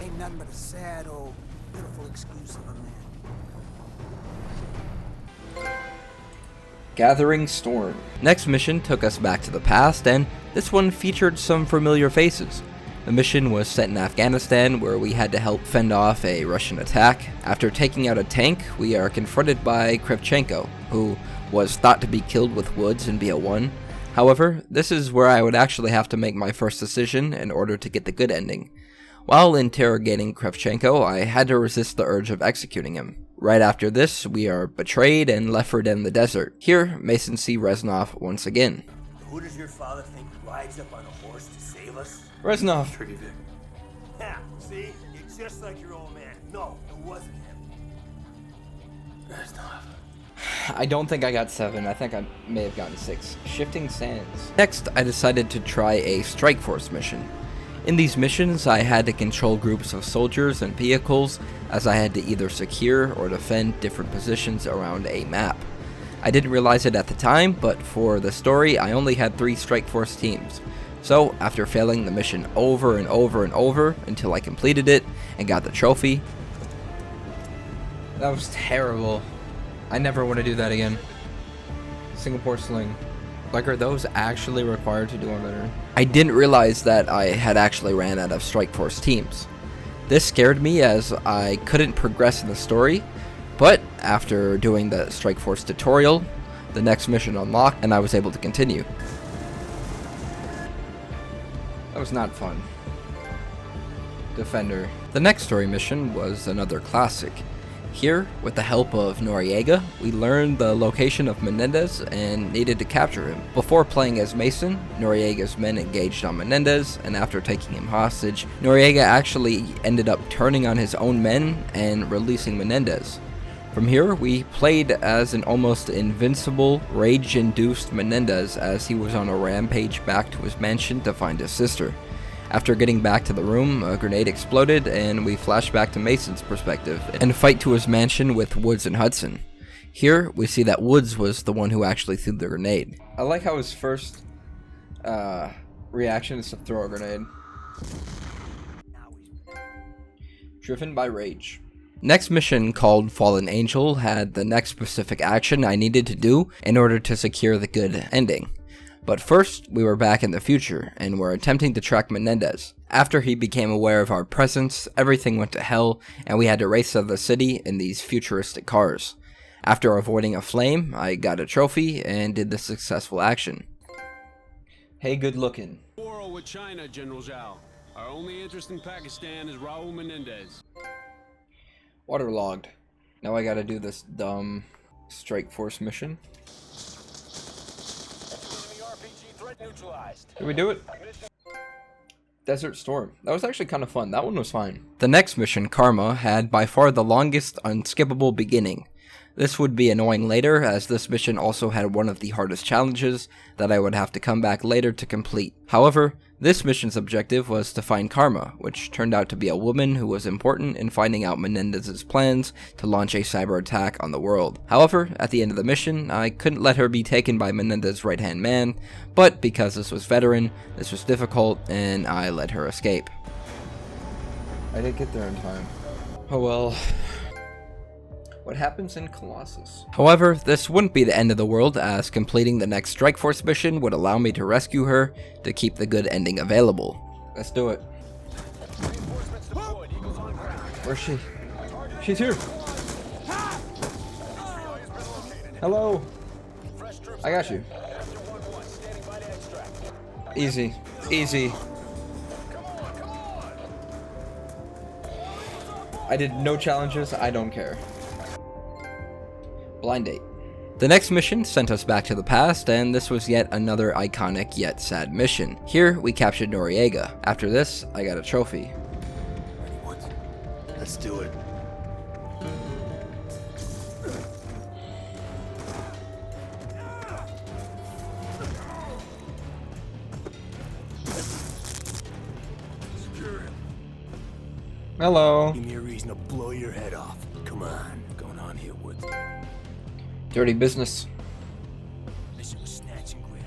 Ain't nothing but a sad old pitiful excuse of a man. Gathering Storm. Next mission took us back to the past, and this one featured some familiar faces. The mission was set in Afghanistan, where we had to help fend off a Russian attack. After taking out a tank, we are confronted by Kravchenko, who was thought to be killed with Woods in BO1. However, this is where I would actually have to make my first decision in order to get the good ending. While interrogating Kravchenko, I had to resist the urge of executing him. Right after this, we are betrayed and left for dead in the desert. Here, Mason see Reznov once again. Who does your father think rides up on a horse to save us? Reznov. Tricky Dick. Yeah, see? You're just like your old man. No, it wasn't him. Reznov. I don't think I got 7. I think I may have gotten 6. Shifting Sands. Next, I decided to try a Strike Force mission. In these missions, I had to control groups of soldiers and vehicles, as I had to either secure or defend different positions around a map. I didn't realize it at the time, but for the story, I only had 3 Strike Force teams. So, after failing the mission over and over and over until I completed it and got the trophy. That was terrible. I never want to do that again. Singapore Sling. Like, are those actually required to do on veteran? I didn't realize that I had actually ran out of Strike Force teams. This scared me as I couldn't progress in the story, but after doing the Strike Force tutorial, the next mission unlocked and I was able to continue. That was not fun. Defender. The next story mission was another classic. Here, with the help of Noriega, we learned the location of Menendez and needed to capture him. Before playing as Mason, Noriega's men engaged on Menendez, and after taking him hostage, Noriega actually ended up turning on his own men and releasing Menendez. From here, we played as an almost invincible, rage-induced Menendez as he was on a rampage back to his mansion to find his sister. After getting back to the room, a grenade exploded, and we flash back to Mason's perspective and fight to his mansion with Woods and Hudson. Here, we see that Woods was the one who actually threw the grenade. I like how his first reaction is to throw a grenade. Driven by rage. Next mission, called Fallen Angel, had the next specific action I needed to do in order to secure the good ending. But first, we were back in the future, and were attempting to track Menendez. After he became aware of our presence, everything went to hell, and we had to race out of the city in these futuristic cars. After avoiding a flame, I got a trophy, and did the successful action. Hey, good looking. Quarrel with China, General Zhao. Our only interest in Pakistan is Raul Menendez. Waterlogged. Now I gotta do this dumb Strike Force mission. Did we do it? Desert Storm. That was actually kind of fun. That one was fine. The next mission, Karma, had by far the longest unskippable beginning. This would be annoying later, as this mission also had one of the hardest challenges that I would have to come back later to complete. However, this mission's objective was to find Karma, which turned out to be a woman who was important in finding out Menendez's plans to launch a cyber attack on the world. However, at the end of the mission, I couldn't let her be taken by Menendez's right-hand man, but because this was veteran, this was difficult, and I let her escape. I didn't get there in time. Oh well. What happens in Colossus? However, this wouldn't be the end of the world, as completing the next Strike Force mission would allow me to rescue her to keep the good ending available. Let's do it. Where's she? She's here. Hello. I got you. Easy. Easy. I did no challenges. I don't care. Blind date. The next mission sent us back to the past, and this was yet another iconic yet sad mission. Here, we captured Noriega. After this, I got a trophy. Let's do it. Hello. Give me a reason to blow your head off. Come on. What's going on here, Woods? Dirty business. Mission was snatch and grab.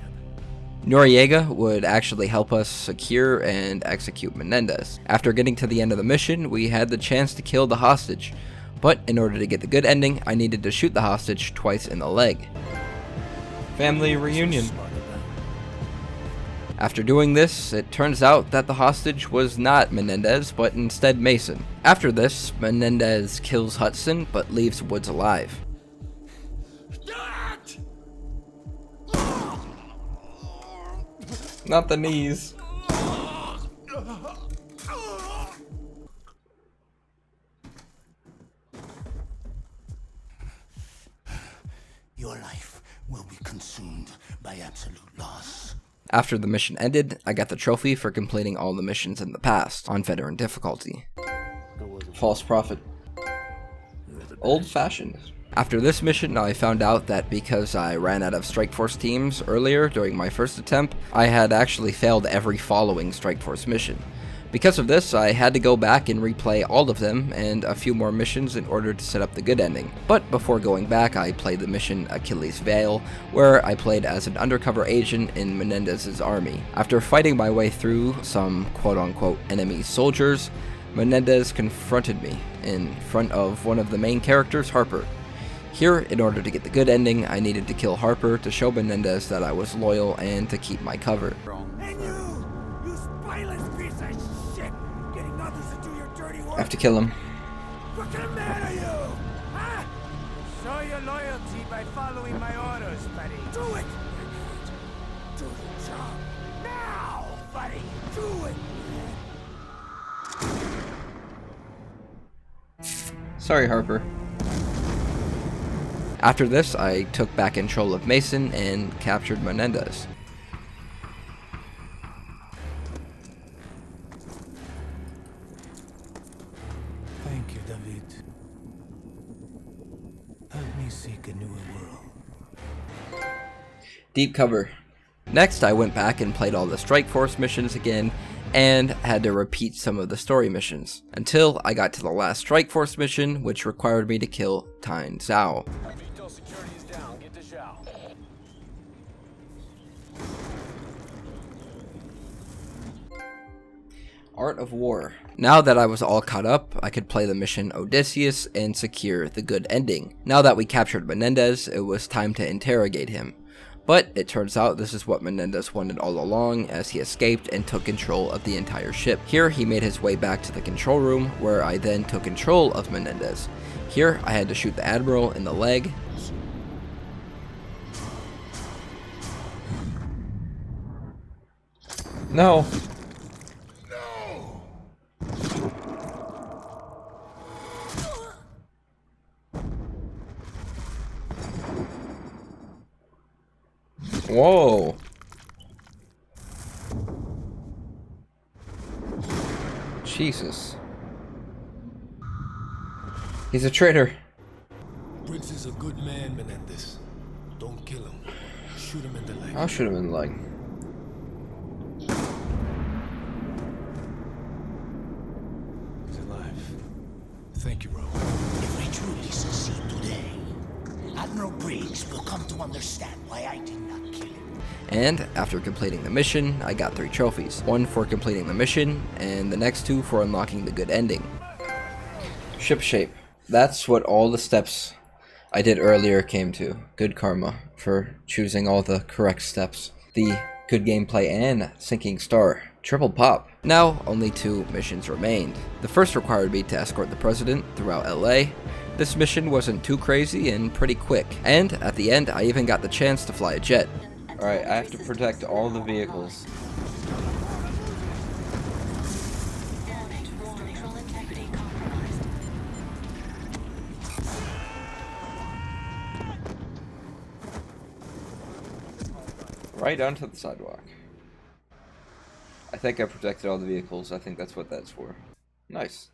Noriega would actually help us secure and execute Menendez. After getting to the end of the mission, we had the chance to kill the hostage, but in order to get the good ending, I needed to shoot the hostage twice in the leg. Family reunion. After doing this, it turns out that the hostage was not Menendez, but instead Mason. After this, Menendez kills Hudson, but leaves Woods alive. Not the knees. Your life will be consumed by absolute loss. After the mission ended, I got the trophy for completing all the missions in the past, on veteran difficulty. False prophet. Old-fashioned. After this mission, I found out that because I ran out of Strike Force teams earlier during my first attempt, I had actually failed every following Strike Force mission. Because of this, I had to go back and replay all of them and a few more missions in order to set up the good ending. But before going back, I played the mission Achilles' Veil, where I played as an undercover agent in Menendez's army. After fighting my way through some quote-unquote enemy soldiers, Menendez confronted me in front of one of the main characters, Harper. Here, in order to get the good ending, I needed to kill Harper to show Menendez that I was loyal and to keep my cover. I have to kill him. What kind of man are you? Huh? Show your loyalty by following my orders, buddy. Do it! Do the job. Now, buddy! Do it! Sorry, Harper. After this, I took back control of Mason and captured Menendez. Thank you, David. Help me seek a newer world. Deep cover. Next, I went back and played all the Strike Force missions again, and had to repeat some of the story missions, until I got to the last Strike Force mission, which required me to kill Tyne Zhao. Security is down. Get to Zhao. Art of War. Now that I was all caught up, I could play the mission Odysseus and secure the good ending. Now that we captured Menendez, it was time to interrogate him. But it turns out this is what Menendez wanted all along, as he escaped and took control of the entire ship. Here he made his way back to the control room, where I then took control of Menendez. Here I had to shoot the Admiral in the leg. No. Whoa. Jesus. He's a traitor. Prince is a good man, Menendez. Don't kill him. Shoot him in the leg. I'll shoot him in the leg. He's alive. Thank you, Ro. If we truly succeed today, Admiral Briggs will come to understand why I did not kill him. And after completing the mission, I got 3 trophies. 1 for completing the mission, and the next 2 for unlocking the good ending. Ship shape. That's what all the steps I did earlier came to. Good karma for choosing all the correct steps. The good gameplay and sinking star. Triple pop. Now, only 2 missions remained. The first required me to escort the president throughout LA. This mission wasn't too crazy and pretty quick. And at the end, I even got the chance to fly a jet. Alright, I have to protect all the vehicles. Right onto the sidewalk. I think I protected all the vehicles. I think that's what that's for. Nice.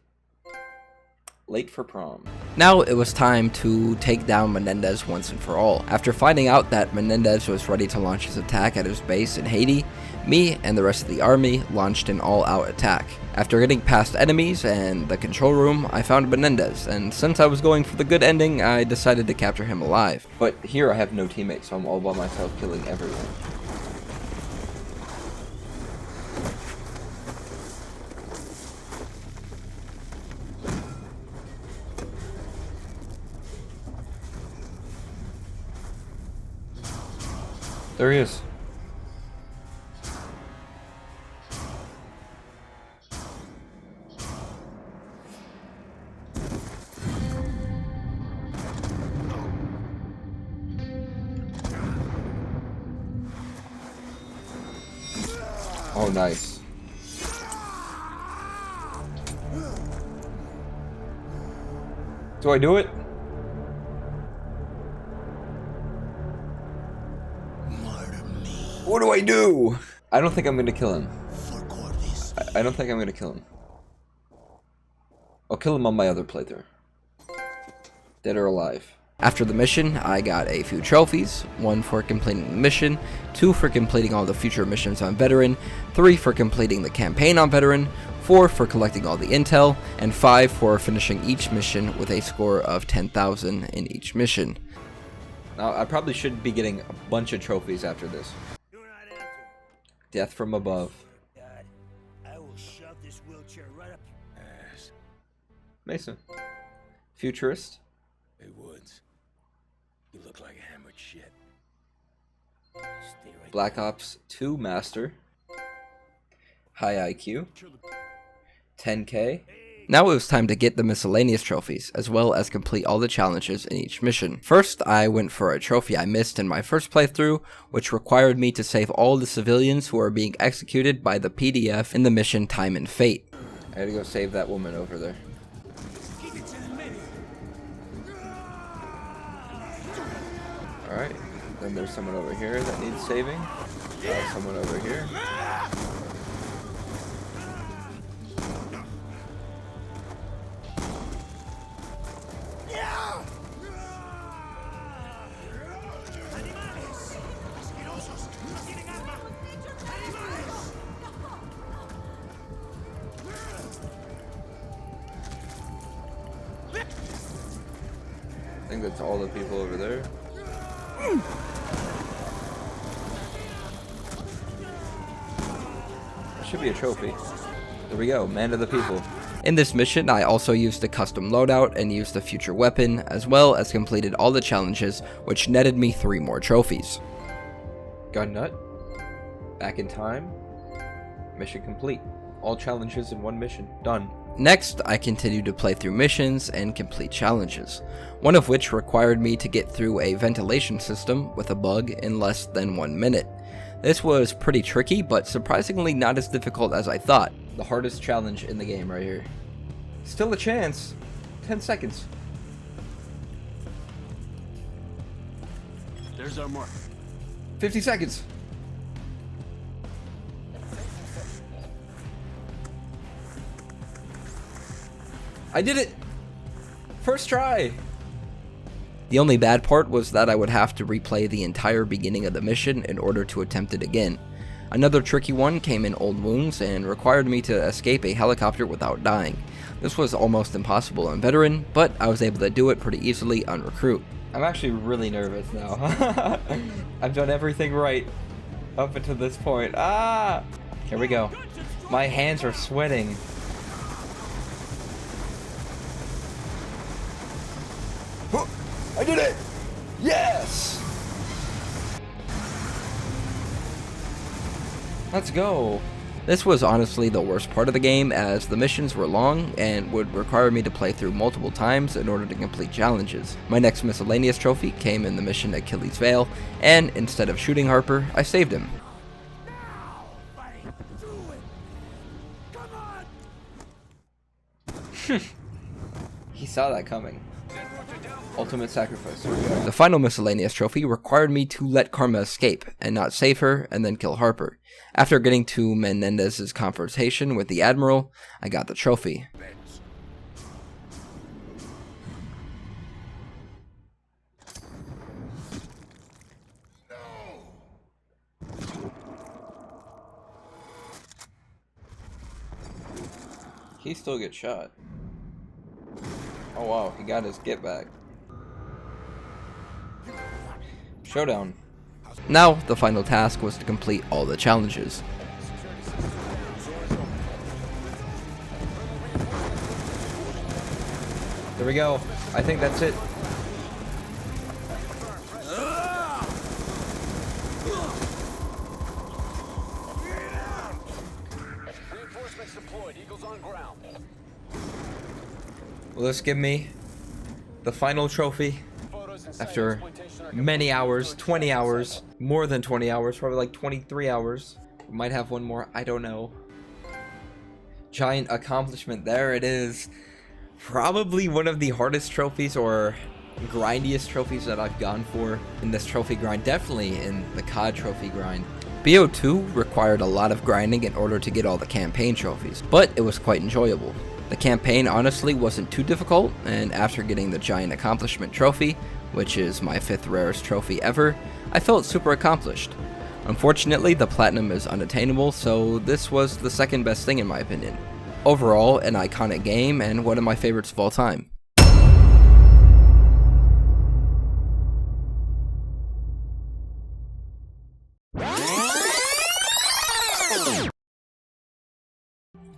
Late for prom. Now it was time to take down Menendez once and for all. After finding out that Menendez was ready to launch his attack at his base in Haiti, me and the rest of the army launched an all-out attack. After getting past enemies and the control room, I found Menendez, and since I was going for the good ending, I decided to capture him alive. But here I have no teammates, so I'm all by myself killing everyone. There he is. Oh, nice. Do I do it? What do I do? I don't think I'm gonna kill him. I don't think I'm gonna kill him. I'll kill him on my other playthrough. Dead or alive. After the mission, I got a few trophies, 1 for completing the mission, 2 for completing all the future missions on Veteran, 3 for completing the campaign on Veteran, 4 for collecting all the intel, and 5 for finishing each mission with a score of 10,000 in each mission. Now, I probably should be getting a bunch of trophies after this. Death from above. God, I will shove this wheelchair right up your ass. Mason. Futurist. Hey, Woods. You look like hammered shit. Black Ops 2 Master. High IQ. 10K. Now it was time to get the miscellaneous trophies, as well as complete all the challenges in each mission. First, I went for a trophy I missed in my first playthrough, which required me to save all the civilians who are being executed by the PDF in the mission Time and Fate. I gotta go save that woman over there. Alright, then there's someone over here that needs saving. Someone over here. I think that's all the people over there. Should be a trophy. There we go, man of the people. In this mission, I also used a custom loadout and used a future weapon, as well as completed all the challenges, which netted me 3 more trophies. Gun nut. Back in time. Mission complete. All challenges in 1 mission. Done. Next, I continued to play through missions and complete challenges, one of which required me to get through a ventilation system with a bug in less than 1 minute. This was pretty tricky, but surprisingly not as difficult as I thought. The hardest challenge in the game right here. Still a chance. 10 seconds. There's our mark. 50 seconds. I did it! First try! The only bad part was that I would have to replay the entire beginning of the mission in order to attempt it again. Another tricky one came in Old Wounds and required me to escape a helicopter without dying. This was almost impossible on Veteran, but I was able to do it pretty easily on Recruit. I'm actually really nervous now. I've done everything right up until this point. Ah! Here we go. My hands are sweating. I did it! Yes! Let's go. This was honestly the worst part of the game, as the missions were long and would require me to play through multiple times in order to complete challenges. My next miscellaneous trophy came in the mission Achilles Veil, and instead of shooting Harper, I saved him. He saw that coming. Ultimate sacrifice. The final miscellaneous trophy required me to let Karma escape and not save her and then kill Harper. After getting to Menendez's confrontation with the Admiral, I got the trophy. He still gets shot. Oh wow, he got his get back. Showdown. Now, the final task was to complete all the challenges. There we go. I think that's it. Will this give me the final trophy after many hours, 20 hours, more than 20 hours, probably like 23 hours. We might have one more, I don't know. Giant accomplishment, there it is. Probably one of the hardest trophies or grindiest trophies that I've gone for in this trophy grind, definitely in the COD trophy grind. BO2 required a lot of grinding in order to get all the campaign trophies, but it was quite enjoyable. The campaign honestly wasn't too difficult, and after getting the giant accomplishment trophy, which is my 5th rarest trophy ever, I felt super accomplished. Unfortunately, the platinum is unattainable, so this was the second best thing in my opinion. Overall, an iconic game and one of my favorites of all time.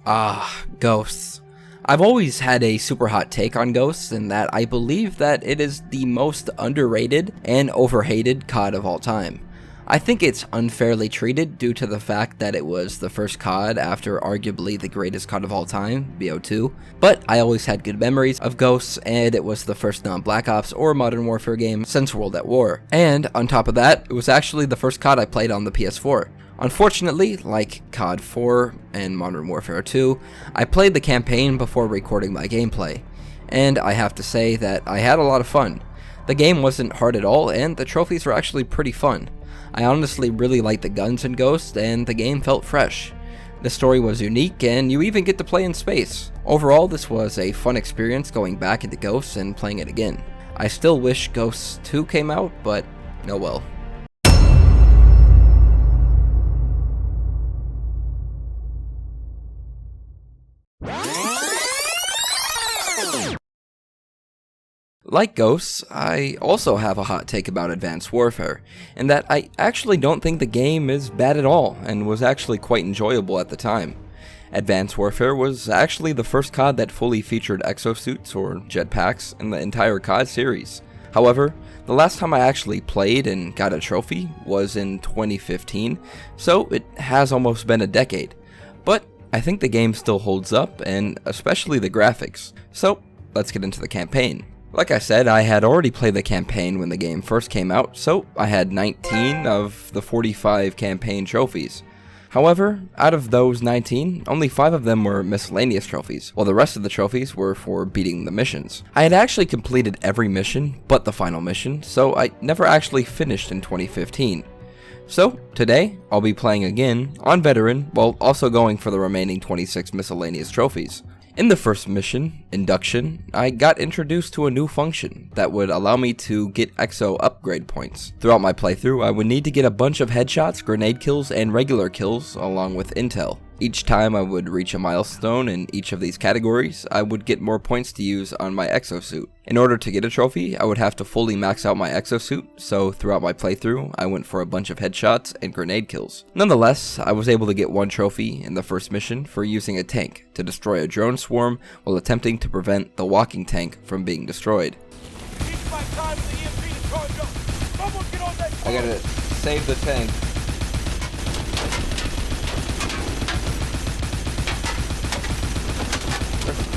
Ah, Ghosts. I've always had a super hot take on Ghosts in that I believe that it is the most underrated and overhated COD of all time. I think it's unfairly treated due to the fact that it was the first COD after arguably the greatest COD of all time, BO2, but I always had good memories of Ghosts, and it was the first non-Black Ops or Modern Warfare game since World at War. And on top of that, it was actually the first COD I played on the PS4. Unfortunately, like COD 4 and Modern Warfare 2, I played the campaign before recording my gameplay, and I have to say that I had a lot of fun. The game wasn't hard at all, and the trophies were actually pretty fun. I honestly really liked the guns in Ghost, and the game felt fresh. The story was unique, and you even get to play in space. Overall, this was a fun experience going back into Ghosts and playing it again. I still wish Ghosts 2 came out, but oh well. Like Ghosts, I also have a hot take about Advanced Warfare, in that I actually don't think the game is bad at all, and was actually quite enjoyable at the time. Advanced Warfare was actually the first COD that fully featured exosuits or jetpacks in the entire COD series. However, the last time I actually played and got a trophy was in 2015, so it has almost been a decade. But I think the game still holds up, and especially the graphics. So let's get into the campaign. Like I said, I had already played the campaign when the game first came out, so I had 19 of the 45 campaign trophies. However, out of those 19, only 5 of them were miscellaneous trophies, while the rest of the trophies were for beating the missions. I had actually completed every mission but the final mission, so I never actually finished in 2015. So, today, I'll be playing again on Veteran, while also going for the remaining 26 miscellaneous trophies. In the first mission, Induction, I got introduced to a new function that would allow me to get exo upgrade points. Throughout my playthrough, I would need to get a bunch of headshots, grenade kills, and regular kills, along with intel. Each time I would reach a milestone in each of these categories, I would get more points to use on my exosuit. In order to get a trophy, I would have to fully max out my exosuit, so throughout my playthrough, I went for a bunch of headshots and grenade kills. Nonetheless, I was able to get one trophy in the first mission for using a tank to destroy a drone swarm while attempting to prevent the walking tank from being destroyed. I gotta save the tank.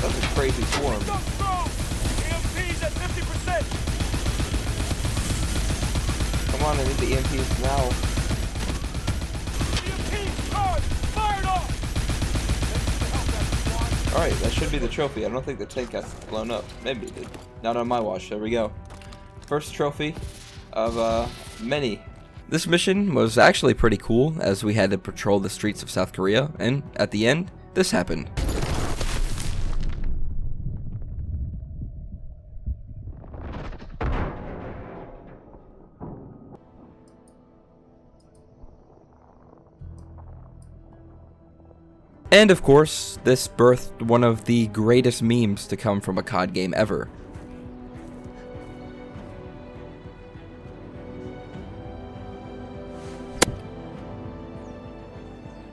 That's a crazy swarm. EMP's at 50%. Come on, I need the EMPs now. EMP's charged! Fired off! Alright, that should be the trophy. I don't think the tank got blown up. Maybe it did. Not on my watch. There we go. First trophy of many. This mission was actually pretty cool, as we had to patrol the streets of South Korea, and at the end, this happened. And of course, this birthed one of the greatest memes to come from a COD game ever.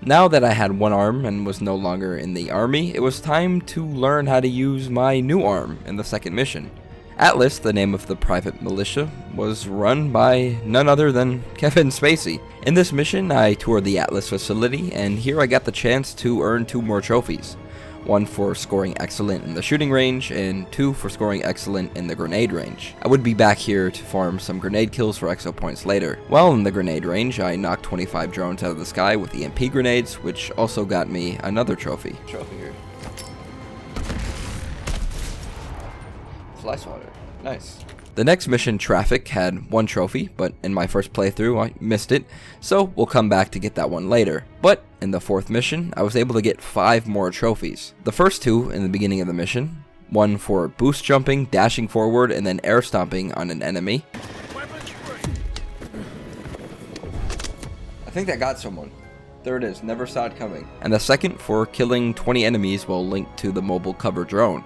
Now that I had one arm and was no longer in the army, it was time to learn how to use my new arm in the second mission. Atlas, the name of the private militia, was run by none other than Kevin Spacey. In this mission, I toured the Atlas facility, and here I got the chance to earn 2 more trophies. 1 for scoring excellent in the shooting range, and 2 for scoring excellent in the grenade range. I would be back here to farm some grenade kills for exo points later. While in the grenade range, I knocked 25 drones out of the sky with EMP grenades, which also got me another trophy. Here. Fly swatter. Nice. The next mission, Traffic, had 1 trophy, but in my first playthrough I missed it, so we'll come back to get that one later. But in the 4th mission, I was able to get 5 more trophies. The first 2 in the beginning of the mission, 1 for boost jumping, dashing forward, and then air stomping on an enemy. I think that got someone. There it is, never saw it coming. And the second for killing 20 enemies while linked to the mobile cover drone.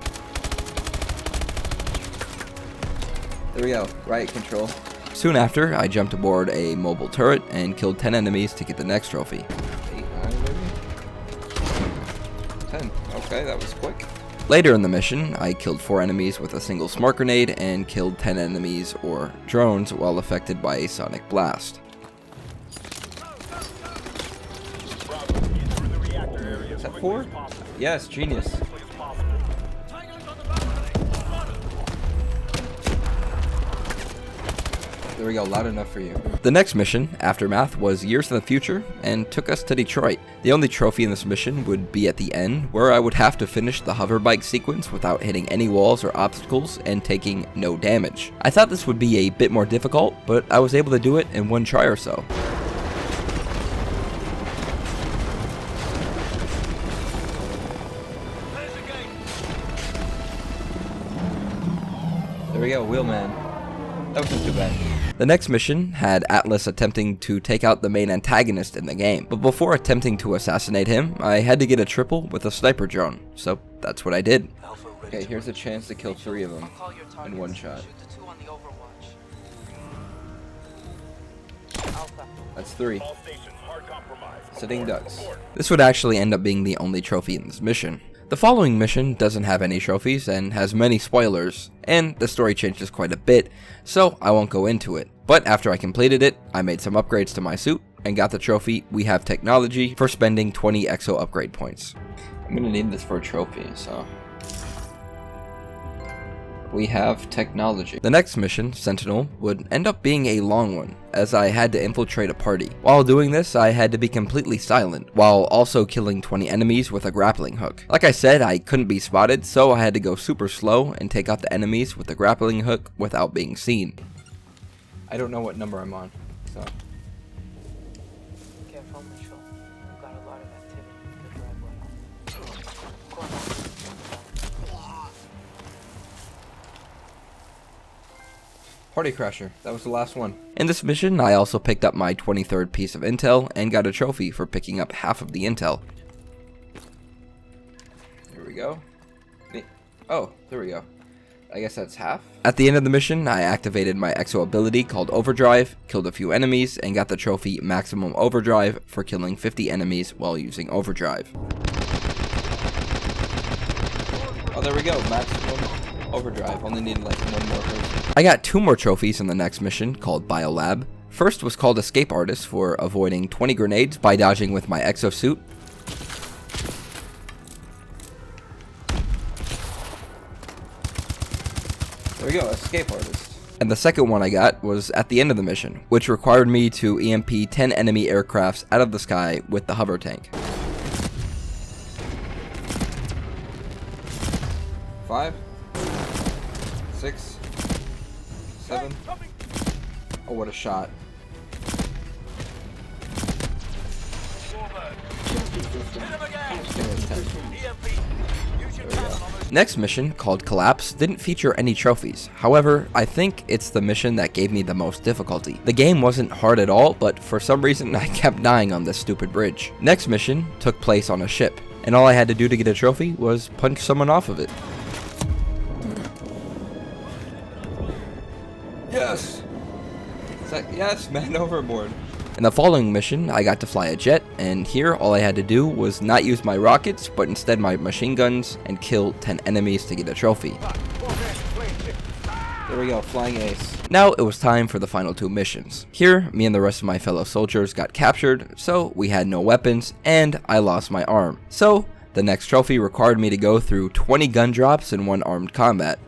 There we go, riot control. Soon after, I jumped aboard a mobile turret and killed 10 enemies to get the next trophy. 8, 9, maybe? 10, okay, that was quick. Later in the mission, I killed 4 enemies with a single smart grenade and killed 10 enemies or drones while affected by a sonic blast. Is that 4? Yes, genius. There we go, loud enough for you. The next mission, Aftermath, was years in the future and took us to Detroit. The only trophy in this mission would be at the end, where I would have to finish the hoverbike sequence without hitting any walls or obstacles and taking no damage. I thought this would be a bit more difficult, but I was able to do it in 1 try or so. There we go, Wheelman. That wasn't too bad. The next mission had Atlas attempting to take out the main antagonist in the game, but before attempting to assassinate him, I had to get a triple with a sniper drone, so that's what I did. Okay, here's a chance to kill 3 of them in 1 shot. That's 3. Sitting ducks. This would actually end up being the only trophy in this mission. The following mission doesn't have any trophies and has many spoilers, and the story changes quite a bit, so I won't go into it. But after I completed it, I made some upgrades to my suit and got the trophy We Have Technology for spending 20 exo upgrade points. I'm gonna need this for a trophy, so... We Have Technology. The next mission, Sentinel, would end up being a long one, as I had to infiltrate a party. While doing this, I had to be completely silent, while also killing 20 enemies with a grappling hook. Like I said, I couldn't be spotted, so I had to go super slow and take out the enemies with the grappling hook without being seen. I don't know what number I'm on, so... Careful, Mitchell. We've got a lot of activity. Party Crasher, that was the last one. In this mission, I also picked up my 23rd piece of intel and got a trophy for picking up half of the intel. There we go. Oh, there we go. I guess that's half. At the end of the mission, I activated my exo ability called Overdrive, killed a few enemies, and got the trophy Maximum Overdrive for killing 50 enemies while using Overdrive. Oh, there we go, Maximum Overdrive. Only needed like 1 more person. I got 2 more trophies in the next mission called Biolab. First was called Escape Artist for avoiding 20 grenades by dodging with my exosuit. There we go, Escape Artist. And the second one I got was at the end of the mission, which required me to EMP 10 enemy aircrafts out of the sky with the hover tank. 5, 6, 7. Oh, what a shot. Next mission, called Collapse, didn't feature any trophies. However, I think it's the mission that gave me the most difficulty. The game wasn't hard at all, but for some reason I kept dying on this stupid bridge. Next mission took place on a ship, and all I had to do to get a trophy was punch someone off of it. Yes! Yes, man overboard. In the following mission, I got to fly a jet, and here all I had to do was not use my rockets, but instead my machine guns, and kill 10 enemies to get a trophy. There we go, flying ace. Now it was time for the final 2 missions. Here, me and the rest of my fellow soldiers got captured, so we had no weapons, and I lost my arm. So, The next trophy required me to go through 20 gun drops and 1 armed combat.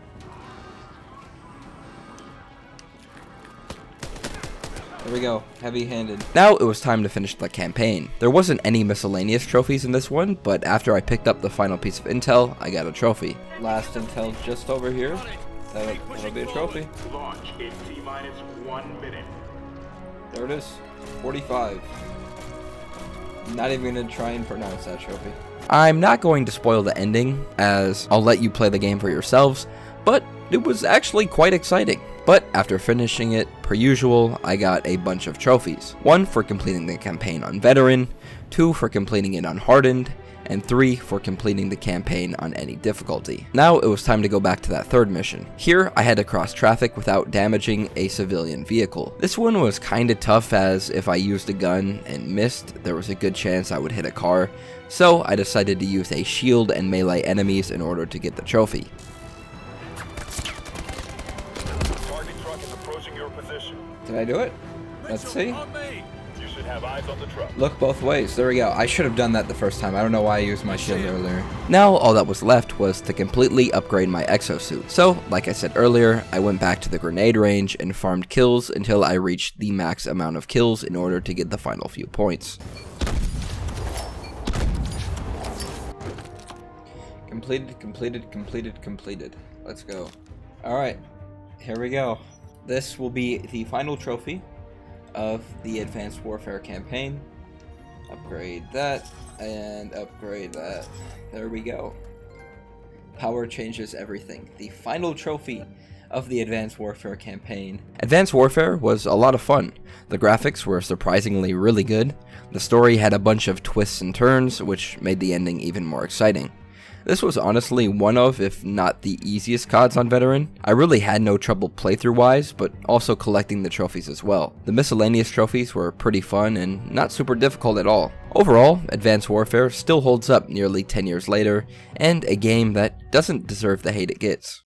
There we go, heavy-handed. Now it was time to finish the campaign. There wasn't any miscellaneous trophies in this one, but after I picked up the final piece of intel, I got a trophy. Last intel just over here. That'll be a trophy. Launch in T-minus 1 minute. There it is, 45. Not even gonna try and pronounce that trophy. I'm not going to spoil the ending, as I'll let you play the game for yourselves, but it was actually quite exciting. But after finishing it, per usual, I got a bunch of trophies. 1 for completing the campaign on Veteran, 2 for completing it on Hardened, and 3 for completing the campaign on any difficulty. Now it was time to go back to that 3rd mission. Here, I had to cross traffic without damaging a civilian vehicle. This one was kinda tough, as if I used a gun and missed, there was a good chance I would hit a car, so I decided to use a shield and melee enemies in order to get the trophy. Did I do it? Let's see. You should have eyes on the truck. Look both ways. There we go. I should have done that the first time. I don't know why I used my shield earlier. Now all that was left was to completely upgrade my exosuit. So, like I said earlier, I went back to the grenade range and farmed kills until I reached the max amount of kills in order to get the final few points. Completed. Let's go. Alright, here we go. This will be the final trophy of the Advanced Warfare campaign. Upgrade that, and upgrade that. There we go. Power changes everything. The final trophy of the Advanced Warfare campaign. Advanced Warfare was a lot of fun. The graphics were surprisingly really good. The story had a bunch of twists and turns, which made the ending even more exciting. This was honestly one of, if not the easiest CODs on Veteran. I really had no trouble playthrough-wise, but also collecting the trophies as well. The miscellaneous trophies were pretty fun and not super difficult at all. Overall, Advanced Warfare still holds up nearly 10 years later, and a game that doesn't deserve the hate it gets.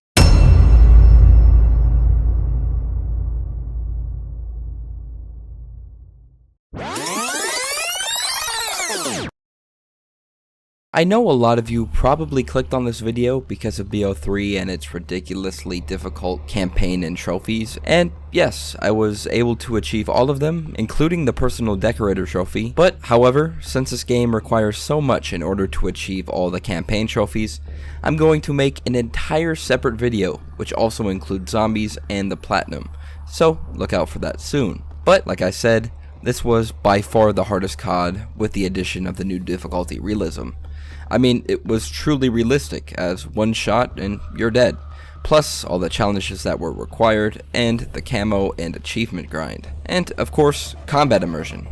I know a lot of you probably clicked on this video because of BO3 and its ridiculously difficult campaign and trophies, and yes, I was able to achieve all of them, including the personal decorator trophy, but however, since this game requires so much in order to achieve all the campaign trophies, I'm going to make an entire separate video, which also includes zombies and the platinum, so look out for that soon. But like I said, this was by far the hardest COD with the addition of the new difficulty realism. I mean, it was truly realistic, as one shot and you're dead, plus all the challenges that were required, and the camo and achievement grind. And, of course, combat immersion.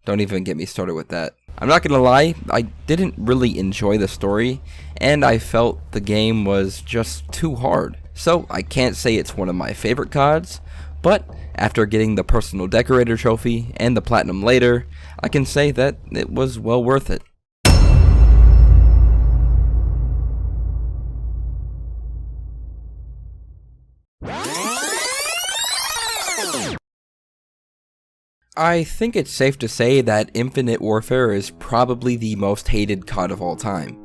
Don't even get me started with that. I'm not gonna lie, I didn't really enjoy the story, and I felt the game was just too hard. So, I can't say it's one of my favorite CODs, but after getting the personal decorator trophy and the platinum later, I can say that it was well worth it. I think it's safe to say that Infinite Warfare is probably the most hated COD of all time.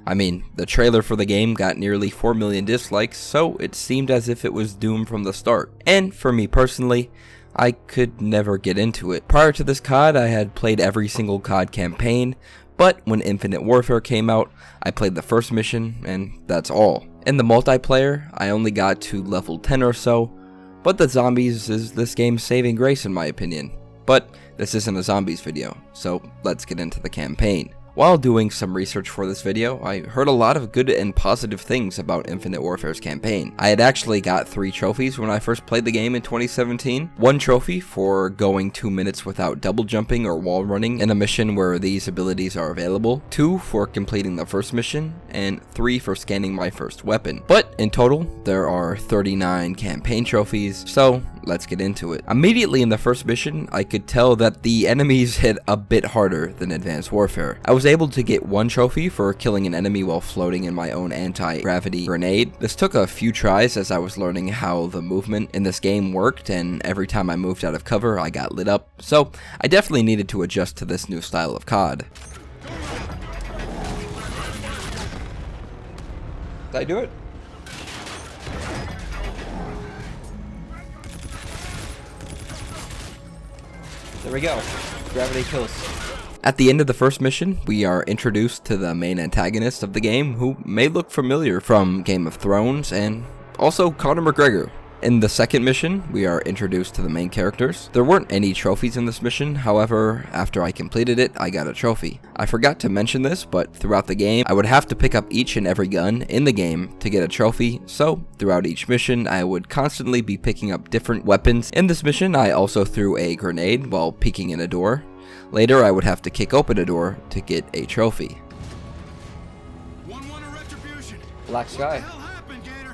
I mean, the trailer for the game got nearly 4 million dislikes, so it seemed as if it was doomed from the start. And for me personally, I could never get into it. Prior to this COD, I had played every single COD campaign, but when Infinite Warfare came out, I played the first mission, and that's all. In the multiplayer, I only got to level 10 or so, but the zombies is this game's saving grace in my opinion. But this isn't a zombies video, so let's get into the campaign. While doing some research for this video, I heard a lot of good and positive things about Infinite Warfare's campaign. I had actually got 3 trophies when I first played the game in 2017. 1 trophy for going 2 minutes without double jumping or wall running in a mission where these abilities are available, 2 for completing the first mission, and 3 for scanning my first weapon. But in total, there are 39 campaign trophies, so let's get into it. Immediately in the first mission, I could tell that the enemies hit a bit harder than Advanced Warfare. I was able to get 1 trophy for killing an enemy while floating in my own anti-gravity grenade. This took a few tries as I was learning how the movement in this game worked, and every time I moved out of cover, I got lit up, so I definitely needed to adjust to this new style of COD. Did I do it? There we go. Gravity kills. At the end of the first mission, we are introduced to the main antagonist of the game, who may look familiar from Game of Thrones and also Conor McGregor. In the second mission, we are introduced to the main characters. There weren't any trophies in this mission, however, after I completed it, I got a trophy. I forgot to mention this, but throughout the game, I would have to pick up each and every gun in the game to get a trophy, so throughout each mission, I would constantly be picking up different weapons. In this mission, I also threw a grenade while peeking in a door. Later, I would have to kick open a door to get a trophy. Black Sky.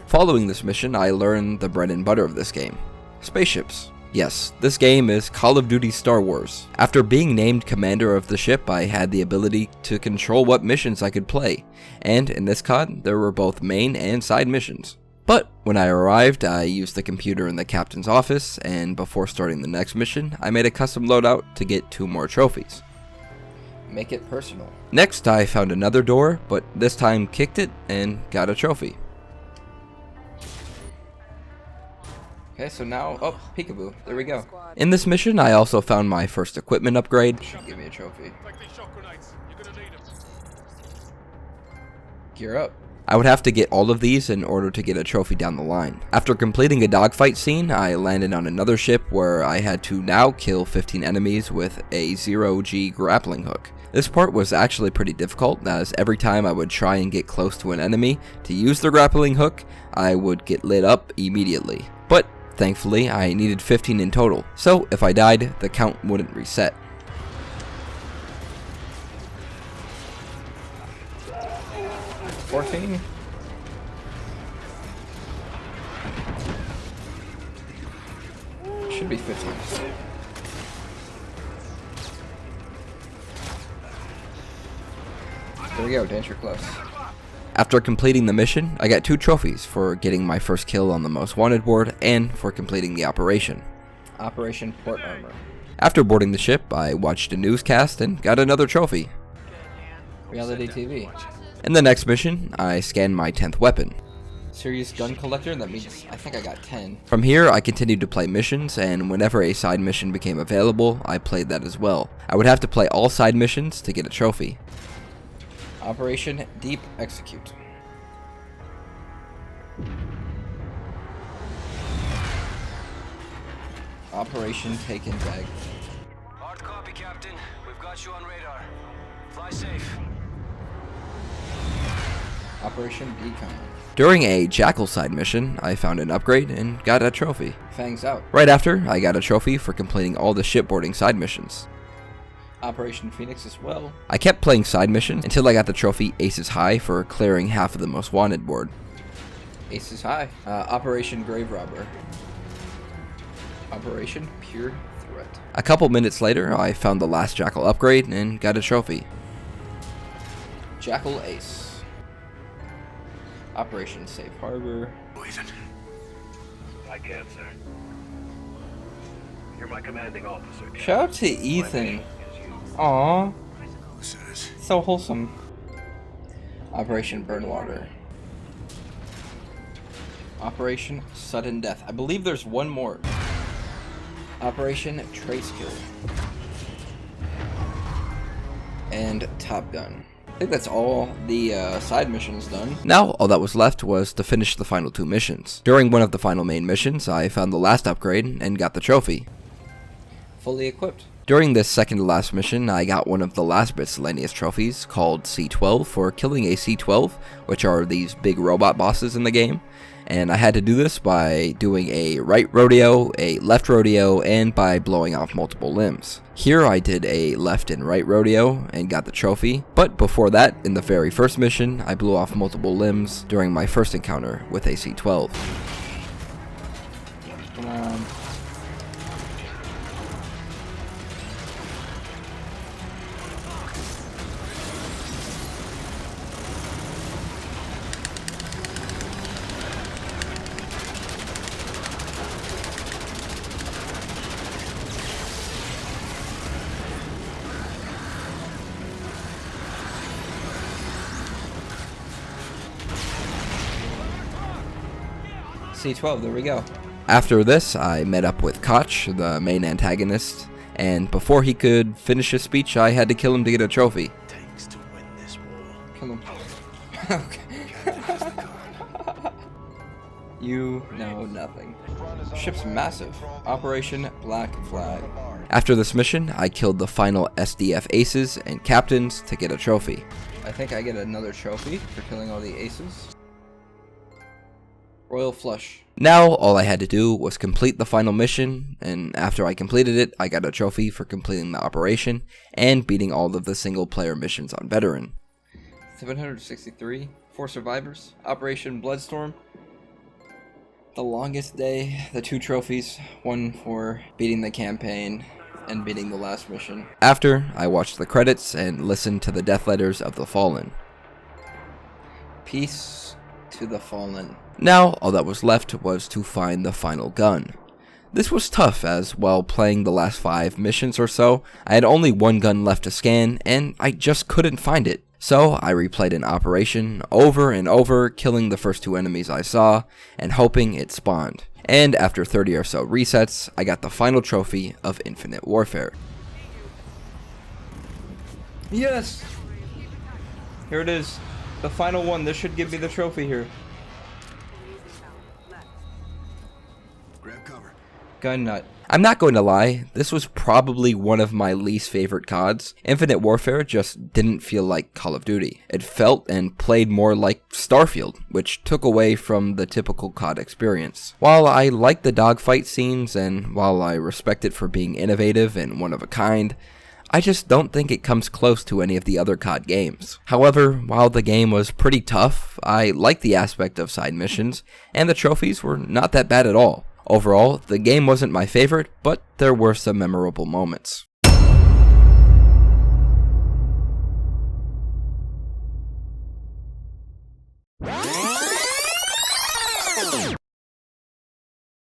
Following this mission, I learned the bread and butter of this game. Spaceships. Yes, this game is Call of Duty Star Wars. After being named commander of the ship, I had the ability to control what missions I could play, and in this COD, there were both main and side missions. But when I arrived, I used the computer in the captain's office, and before starting the next mission, I made a custom loadout to get 2 more trophies. Make it personal. Next, I found another door, but this time kicked it and got a trophy. Okay, so now, oh, peekaboo, there we go. In this mission, I also found my first equipment upgrade. Give me a trophy. Gear up. I would have to get all of these in order to get a trophy down the line. After completing a dogfight scene, I landed on another ship where I had to now kill 15 enemies with a 0G grappling hook. This part was actually pretty difficult, as every time I would try and get close to an enemy to use the grappling hook, I would get lit up immediately. But thankfully, I needed 15 in total, so if I died, the count wouldn't reset. $14. Should be 15. There we go, Danger Close. After completing the mission, I got 2 trophies for getting my first kill on the Most Wanted board and for completing the operation. Operation Port Armor. After boarding the ship, I watched a newscast and got another trophy. Reality TV. In the next mission, I scanned my 10th weapon. Serious gun collector, that means I think I got 10. From here, I continued to play missions, and whenever a side mission became available, I played that as well. I would have to play all side missions to get a trophy. Operation Deep Execute. Operation Taken Bag. Hard copy, Captain. We've got you on radar. Fly safe. Operation Beacon. During a Jackal side mission, I found an upgrade and got a trophy. Fangs Out. Right after, I got a trophy for completing all the shipboarding side missions. Operation Phoenix as well. I kept playing side missions until I got the trophy Aces High for clearing half of the Most Wanted board. Aces High. Operation Grave Robber. Operation Pure Threat. A couple minutes later, I found the last Jackal upgrade and got a trophy. Jackal Ace. Operation Safe Harbor. Ethan. I can't, sir. You're my commanding officer. Shout out to Ethan. Aww. So wholesome. Operation Burnwater. Operation Sudden Death. I believe there's one more. Operation Trace Kill. And Top Gun. I think that's all the side missions done. Now, all that was left was to finish the final 2 missions. During one of the final main missions, I found the last upgrade and got the trophy. Fully equipped. During this second to last mission, I got one of the last miscellaneous trophies called C-12 for killing a C-12, which are these big robot bosses in the game. And I had to do this by doing a right rodeo, a left rodeo, and by blowing off multiple limbs. Here I did a left and right rodeo and got the trophy, but before that, in the very first mission, I blew off multiple limbs during my first encounter with a C-12. Come on. C12, there we go. After this, I met up with Koch, the main antagonist, and before he could finish his speech, I had to kill him to get a trophy. Takes to win this war. Kill him. Okay. You know nothing. Ship's massive. Operation Black Flag. After this mission, I killed the final SDF aces and captains to get a trophy. I think I get another trophy for killing all the aces. Royal Flush. Now, all I had to do was complete the final mission, and after I completed it, I got a trophy for completing the operation and beating all of the single-player missions on Veteran. 763. 4 survivors. Operation Bloodstorm. The longest day. The 2 trophies. One for beating the campaign and beating the last mission. After, I watched the credits and listened to the death letters of the fallen. Peace to the fallen. Now, all that was left was to find the final gun. This was tough, as while playing the last 5 missions or so, I had only one gun left to scan, and I just couldn't find it. So, I replayed an operation over and over, killing the first 2 enemies I saw, and hoping it spawned. And after 30 or so resets, I got the final trophy of Infinite Warfare. Yes! Here it is. The final one. This should give me the trophy here. Grab cover. Gun nut. I'm not going to lie, this was probably one of my least favorite CODs. Infinite Warfare just didn't feel like Call of Duty. It felt and played more like Starfield, which took away from the typical COD experience. While I like the dogfight scenes, and while I respect it for being innovative and one of a kind, I just don't think it comes close to any of the other COD games. However, while the game was pretty tough, I liked the aspect of side missions, and the trophies were not that bad at all. Overall, the game wasn't my favorite, but there were some memorable moments.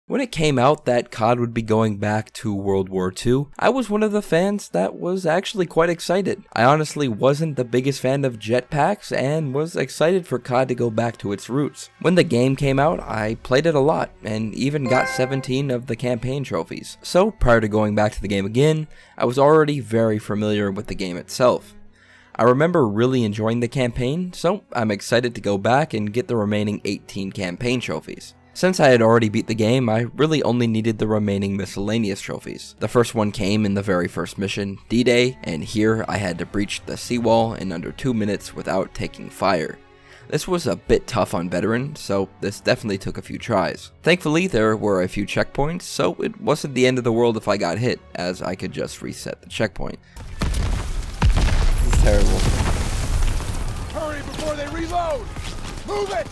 When it came out that COD would be going back to World War II, I was one of the fans that was actually quite excited. I honestly wasn't the biggest fan of jetpacks and was excited for COD to go back to its roots. When the game came out, I played it a lot and even got 17 of the campaign trophies. So prior to going back to the game again, I was already very familiar with the game itself. I remember really enjoying the campaign, so I'm excited to go back and get the remaining 18 campaign trophies. Since I had already beat the game, I really only needed the remaining miscellaneous trophies. The first one came in the very first mission, D-Day, and here I had to breach the seawall in under 2 minutes without taking fire. This was a bit tough on Veteran, so this definitely took a few tries. Thankfully, there were a few checkpoints, so it wasn't the end of the world if I got hit, as I could just reset the checkpoint. This is terrible. Hurry before they reload! Move it!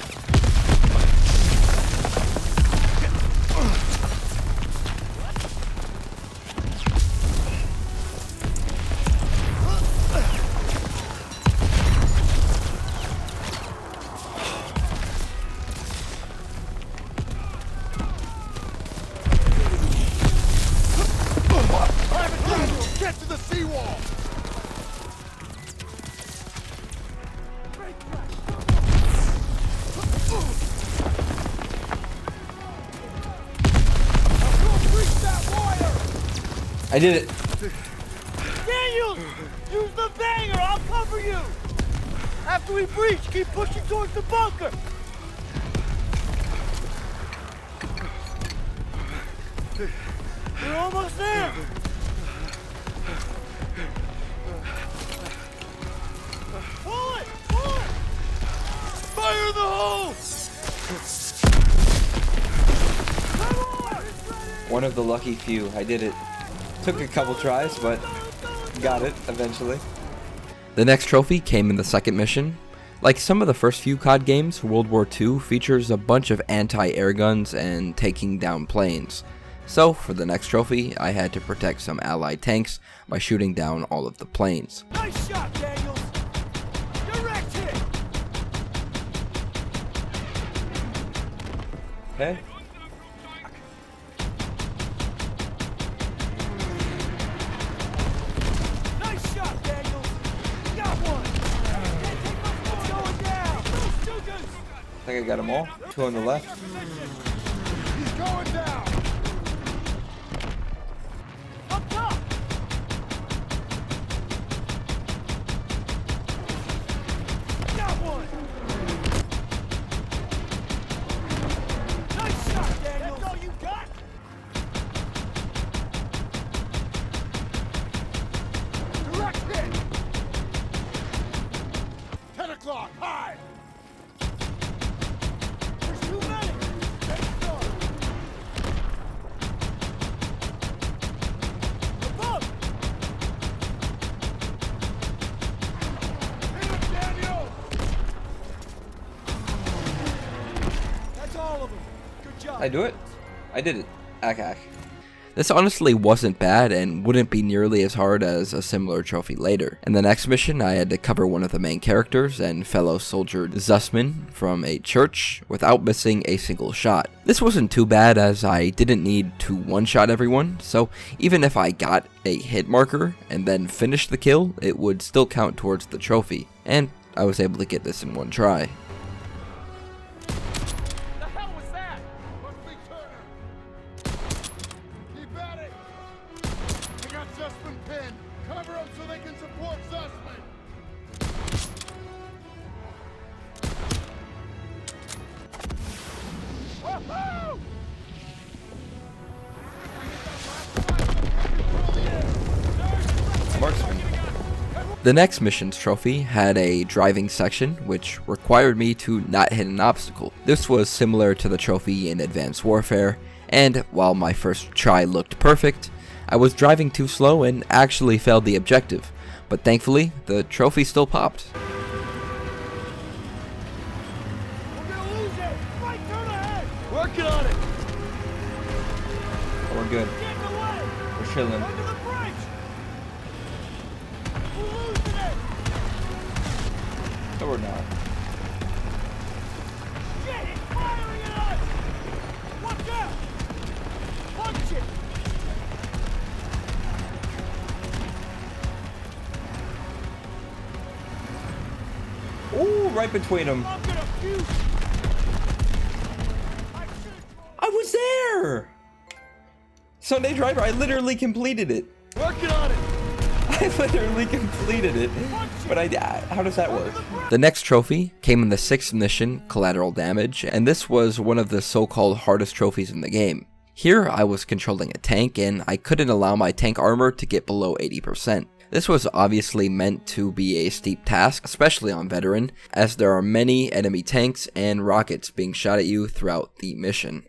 Get to the seawall! I did it. Daniel! Use the banger! I'll cover you! After we breach, keep pushing towards the bunker! We're almost there! Pull it! Pull it! Fire the hole! One of the lucky few. I did it. Took a couple tries, but got it eventually. The next trophy came in the second mission. Like some of the first few COD games, World War II features a bunch of anti-air guns and taking down planes. So, for the next trophy, I had to protect some allied tanks by shooting down all of the planes. Nice shot, Daniel! Direct hit! Okay. Nice shot, Daniel! You got one! It's going down! I think I got them all. 2 on the left. Going down! Up top! Got one! Nice shot, Daniel! That's all you got? Direct hit! 10 o'clock, high! There's too many! Take start! Above! Hit him, Daniel! That's all of them. Good job. Did I do it? I did it. Ack. This honestly wasn't bad and wouldn't be nearly as hard as a similar trophy later. In the next mission, I had to cover one of the main characters and fellow soldier Zussman from a church without missing a single shot. This wasn't too bad as I didn't need to one-shot everyone, so even if I got a hit marker and then finished the kill, it would still count towards the trophy, and I was able to get this in one try. Cover them so they can support Zussman! Woohoo! Marksman. The next mission's trophy had a driving section, which required me to not hit an obstacle. This was similar to the trophy in Advanced Warfare, and while my first try looked perfect, I was driving too slow and actually failed the objective, but thankfully, the trophy still popped. We're gonna lose it! Right turn ahead! Working on it! Oh, we're good. Get in the way! We're chilling. Under the bridge! We're losing it! No, we're not. Shit! It's firing at us! Watch out! Punch it! Ooh, right between them. I'm gonna puke! I was there! Sunday Driver, I literally completed it. Working on it! I literally completed it. But how does that work? The next trophy came in the 6th mission, Collateral Damage, and this was one of the so-called hardest trophies in the game. Here, I was controlling a tank, and I couldn't allow my tank armor to get below 80%. This was obviously meant to be a steep task, especially on Veteran, as there are many enemy tanks and rockets being shot at you throughout the mission.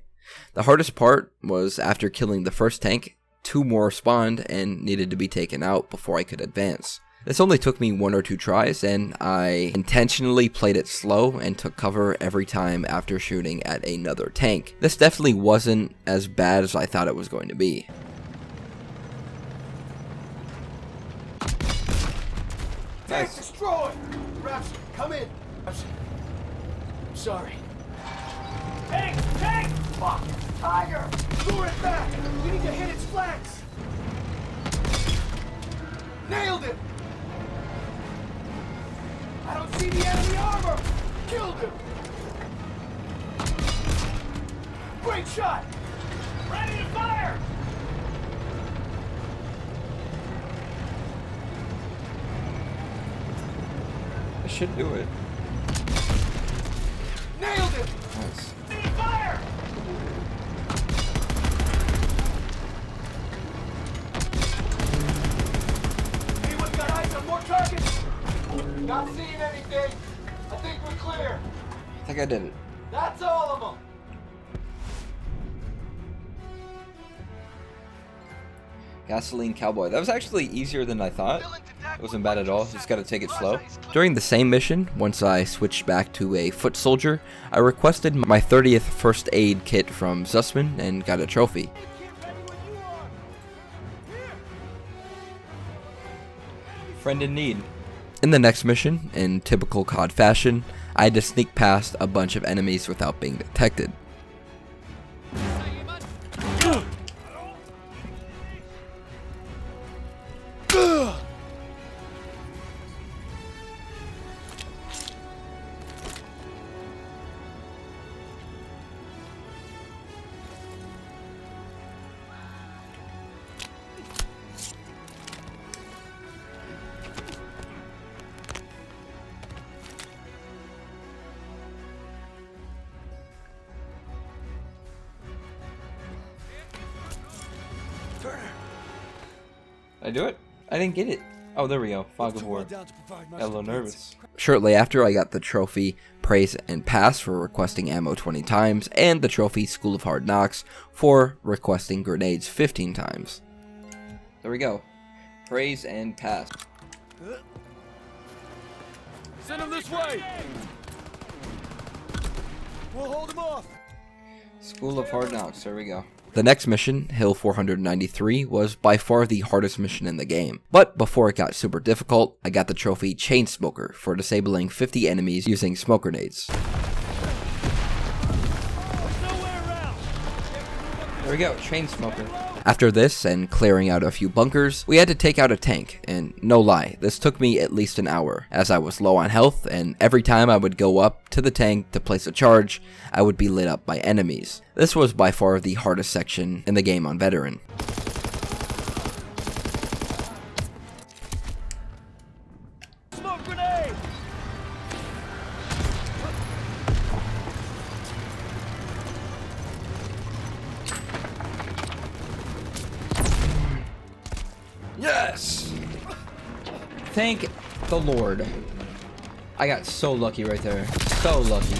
The hardest part was after killing the first tank, 2 more spawned and needed to be taken out before I could advance. This only took me 1 or 2 tries, and I intentionally played it slow and took cover every time after shooting at another tank. This definitely wasn't as bad as I thought it was going to be. Tank destroyed! Rapson, come in! Rapson. I'm sorry. Tank! Tank! Fuck! Tiger! Lure it back! We need to hit its flanks! Nailed it! I don't see the enemy armor! Killed him! Great shot! Ready to fire! I should do it. Nailed it! Nice. Ready to fire! Anyone got eyes on more targets? Not seeing anything. I think we're clear. I think I did it. That's all of them. Gasoline Cowboy. That was actually easier than I thought. It wasn't bad at all. Just gotta take it slow. During the same mission, once I switched back to a foot soldier, I requested my 30th first aid kit from Zussman and got a trophy. Friend in need. In the next mission, in typical COD fashion, I had to sneak past a bunch of enemies without being detected. I do it? I didn't get it. Oh, there we go. Fog of War. Got a little nervous. Shortly after, I got the trophy Praise and Pass for requesting ammo 20 times, and the trophy School of Hard Knocks for requesting grenades 15 times. There we go. Praise and Pass. Send him this way! We'll hold him off! School of Hard Knocks, there we go. The next mission, Hill 493, was by far the hardest mission in the game. But before it got super difficult, I got the trophy Chain Smoker for disabling 50 enemies using smoke grenades. There we go, Chain Smoker. After this, and clearing out a few bunkers, we had to take out a tank, and no lie, this took me at least an hour, as I was low on health, and every time I would go up to the tank to place a charge, I would be lit up by enemies. This was by far the hardest section in the game on Veteran. Smoke grenade! Yes! Thank the Lord. I got so lucky right there. So lucky.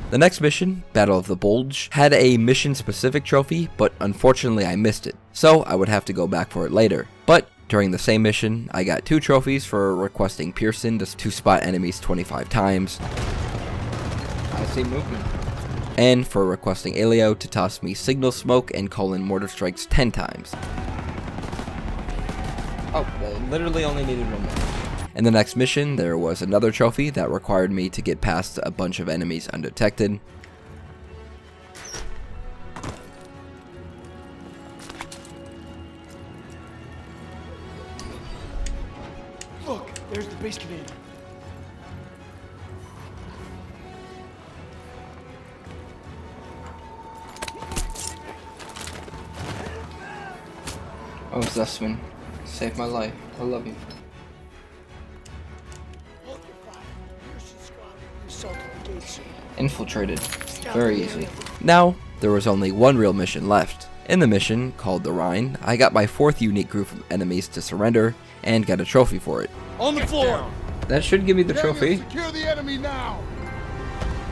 The next mission, Battle of the Bulge, had a mission-specific trophy, but unfortunately I missed it, so I would have to go back for it later. But during the same mission, I got 2 trophies for requesting Pearson to spot enemies 25 times. I see movement. And for requesting Elio to toss me signal smoke and call in mortar strikes 10 times. Oh, literally only needed 1 more. In the next mission, there was another trophy that required me to get past a bunch of enemies undetected. Look, there's the base commander. Oh, Zussman. Saved my life. I love you. Infiltrated. Very easy. Now, there was only one real mission left. In the mission, called the Rhine, I got my 4th unique group of enemies to surrender, and got a trophy for it. On the floor! That should give me the trophy. Secure the enemy now!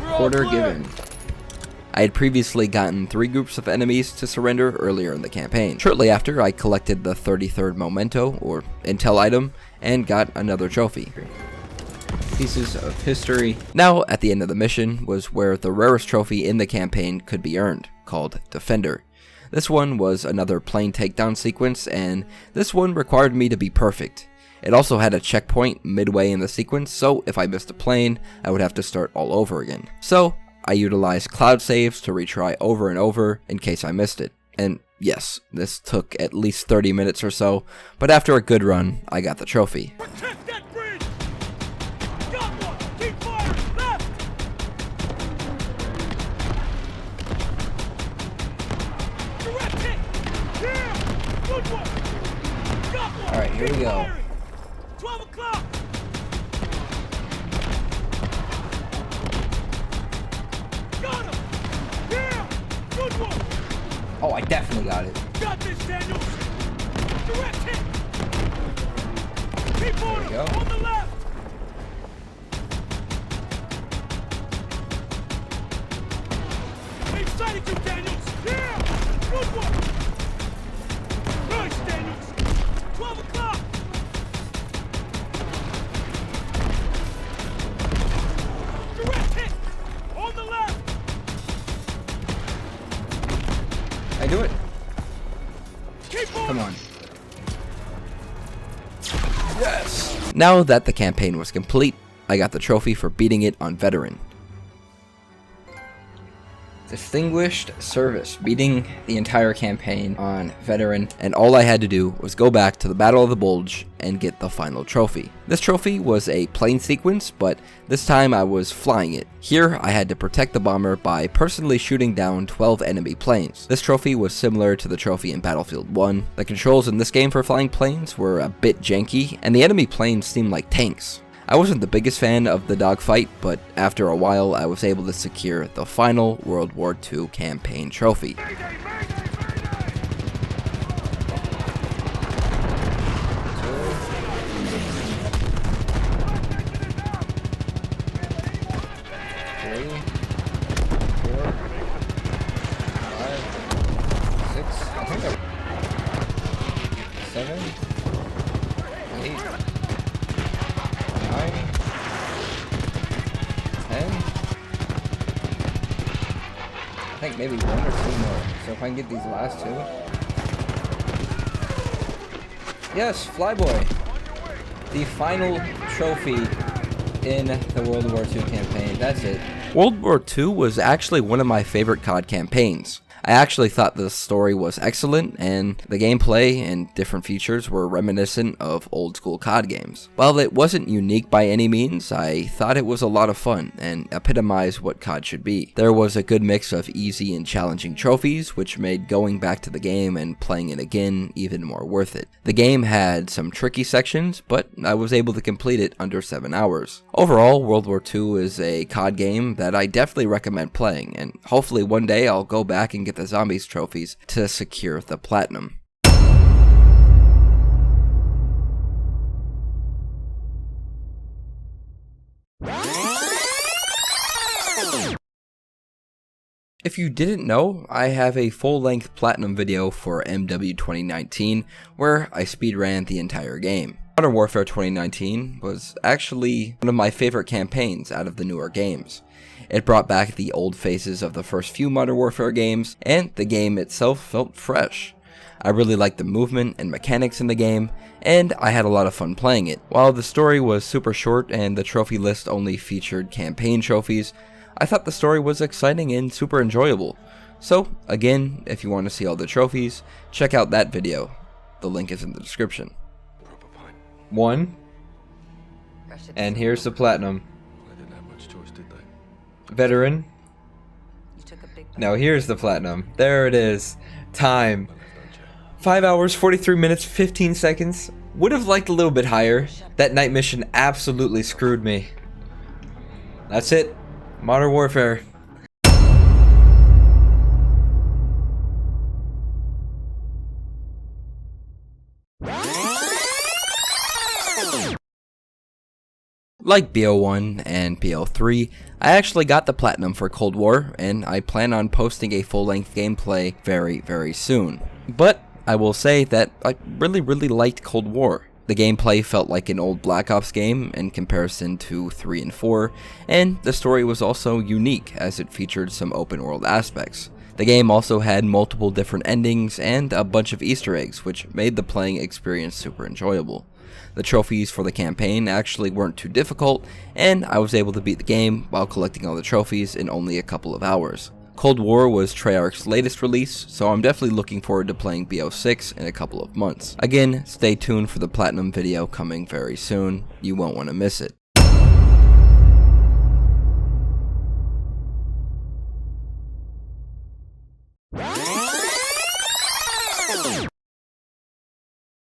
Quarter given. I had previously gotten 3 groups of enemies to surrender earlier in the campaign. Shortly after, I collected the 33rd memento, or intel item, and got another trophy. Pieces of history. Now, at the end of the mission, was where the rarest trophy in the campaign could be earned, called Defender. This one was another plane takedown sequence, and this one required me to be perfect. It also had a checkpoint midway in the sequence, so if I missed a plane, I would have to start all over again. So, I utilized cloud saves to retry over and over in case I missed it. And yes, this took at least 30 minutes or so, but after a good run, I got the trophy. Protect that bridge! Got one! Keep firing! Left! Direct hit! Yeah! Good one! Got one! Alright, here we go. 12 o'clock! Got him! Yeah! Good one! Oh, I definitely got it. Got this, Daniels! Direct hit! Keep on him! go. On the left! They've sighted you, Daniels! Yeah! Good one! Nice, Daniels! 12 o'clock! Direct hit! On the left! I do it. Keep on! Come on. Yes! Now that the campaign was complete, I got the trophy for beating it on Veteran. Distinguished service, beating the entire campaign on Veteran. And all I had to do was go back to the Battle of the Bulge and get the final trophy. This trophy was a plane sequence, but this time I was flying it. Here, I had to protect the bomber by personally shooting down 12 enemy planes. This trophy was similar to the trophy in Battlefield 1. The controls in this game for flying planes were a bit janky, and the enemy planes seemed like tanks. I wasn't the biggest fan of the dogfight, but after a while I was able to secure the final World War II campaign trophy. think maybe 1 or 2 more. So if I can get these last 2. Yes, Flyboy. The final trophy in the World War II campaign. That's it. World War II was actually one of my favorite COD campaigns. I actually thought the story was excellent, and the gameplay and different features were reminiscent of old school COD games. While it wasn't unique by any means, I thought it was a lot of fun and epitomized what COD should be. There was a good mix of easy and challenging trophies, which made going back to the game and playing it again even more worth it. The game had some tricky sections, but I was able to complete it under 7 hours. Overall, World War II is a COD game that I definitely recommend playing, and hopefully one day I'll go back and get the zombies trophies to secure the platinum. If you didn't know, I have a full-length platinum video for MW 2019 where I speedran the entire game. Modern Warfare 2019 was actually one of my favorite campaigns out of the newer games. It brought back the old phases of the first few Modern Warfare games, and the game itself felt fresh. I really liked the movement and mechanics in the game, and I had a lot of fun playing it. While the story was super short and the trophy list only featured campaign trophies, I thought the story was exciting and super enjoyable. So, again, if you want to see all the trophies, check out that video. The link is in the description. 1. And here's the platinum. Veteran. Now here's the platinum. There it is. Time. 5 hours, 43 minutes, 15 seconds. Would have liked a little bit higher. That night mission absolutely screwed me. That's it. Modern Warfare. Like BO1 and BO3, I actually got the platinum for Cold War, and I plan on posting a full-length gameplay very soon. But I will say that I really liked Cold War. The gameplay felt like an old Black Ops game in comparison to 3 and 4, and the story was also unique as it featured some open world aspects. The game also had multiple different endings and a bunch of Easter eggs, which made the playing experience super enjoyable. The trophies for the campaign actually weren't too difficult, and I was able to beat the game while collecting all the trophies in only a couple of hours. Cold War was Treyarch's latest release, so I'm definitely looking forward to playing BO6 in a couple of months. Again, stay tuned for the platinum video coming very soon. You won't want to miss it.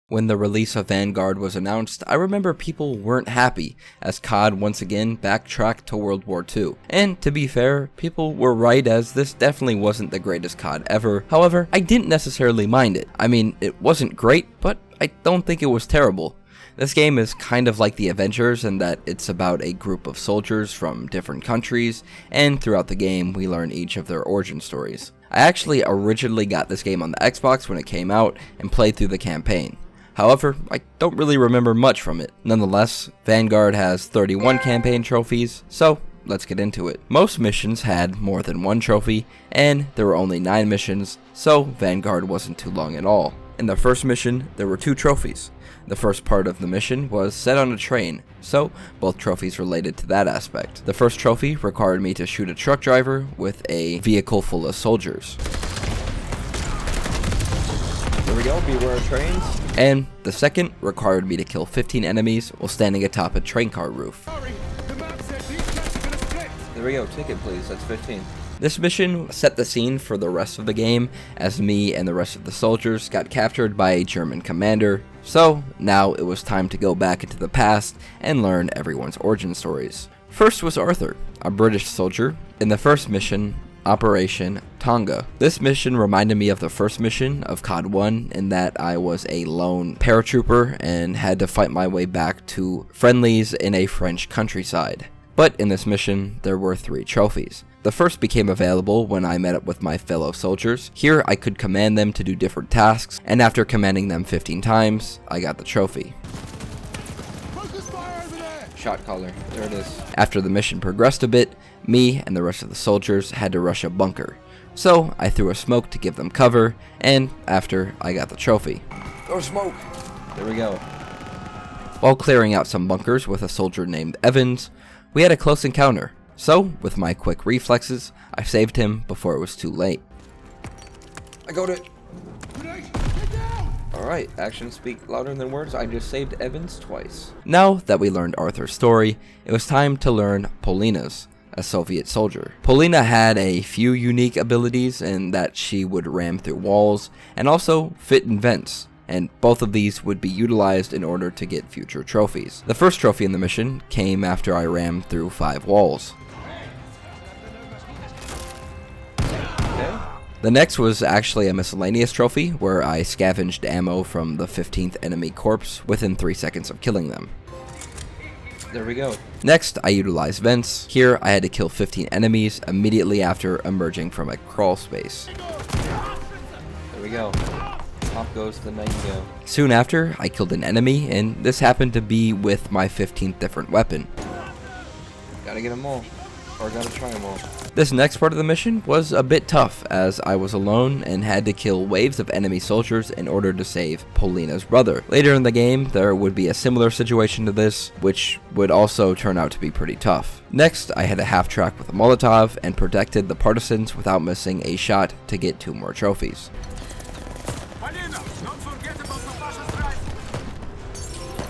When the release of Vanguard was announced, I remember people weren't happy, as COD once again backtracked to World War II. And to be fair, people were right, as this definitely wasn't the greatest COD ever. However, I didn't necessarily mind it. I mean, it wasn't great, but I don't think it was terrible. This game is kind of like the Avengers in that it's about a group of soldiers from different countries, and throughout the game we learn each of their origin stories. I actually originally got this game on the Xbox when it came out and played through the campaign. However, I don't really remember much from it. Nonetheless, Vanguard has 31 campaign trophies, so let's get into it. Most missions had more than one trophy, and there were only 9 missions, so Vanguard wasn't too long at all. In the first mission, there were 2 trophies. The first part of the mission was set on a train, so both trophies related to that aspect. The first trophy required me to shoot a truck driver with a vehicle full of soldiers. There we go, beware of trains. And the second required me to kill 15 enemies while standing atop a train car roof. There we go, ticket please, that's 15. This mission set the scene for the rest of the game, as me and the rest of the soldiers got captured by a German commander. So now it was time to go back into the past and learn everyone's origin stories. First was Arthur, a British soldier. In the first mission, Operation Tonga. This mission reminded me of the first mission of COD 1 in that I was a lone paratrooper and had to fight my way back to friendlies in a French countryside. But in this mission, there were 3 trophies. The first became available when I met up with my fellow soldiers. Here I could command them to do different tasks, and after commanding them 15 times, I got the trophy. Shot caller, there it is. After the mission progressed a bit, me and the rest of the soldiers had to rush a bunker. So I threw a smoke to give them cover, and after I got the trophy. Throw smoke! There we go. While clearing out some bunkers with a soldier named Evans, we had a close encounter. So, with my quick reflexes, I saved him before it was too late. I got it! Alright, actions speak louder than words. I just saved Evans twice. Now that we learned Arthur's story, it was time to learn Polina's, a Soviet soldier. Polina had a few unique abilities in that she would ram through walls and also fit in vents, and both of these would be utilized in order to get future trophies. The first trophy in the mission came after I rammed through 5 walls. The next was actually a miscellaneous trophy, where I scavenged ammo from the 15th enemy corpse within 3 seconds of killing them. There we go. Next, I utilized vents. Here, I had to kill 15 enemies immediately after emerging from a crawl space. There we go. Off goes the Nightingale. Soon after, I killed an enemy, and this happened to be with my 15th different weapon. Gotta get them all. Or gotta try them all. This next part of the mission was a bit tough, as I was alone and had to kill waves of enemy soldiers in order to save Polina's brother. Later in the game, there would be a similar situation to this, which would also turn out to be pretty tough. Next, I had a half-track with a Molotov and protected the partisans without missing a shot to get 2 more trophies.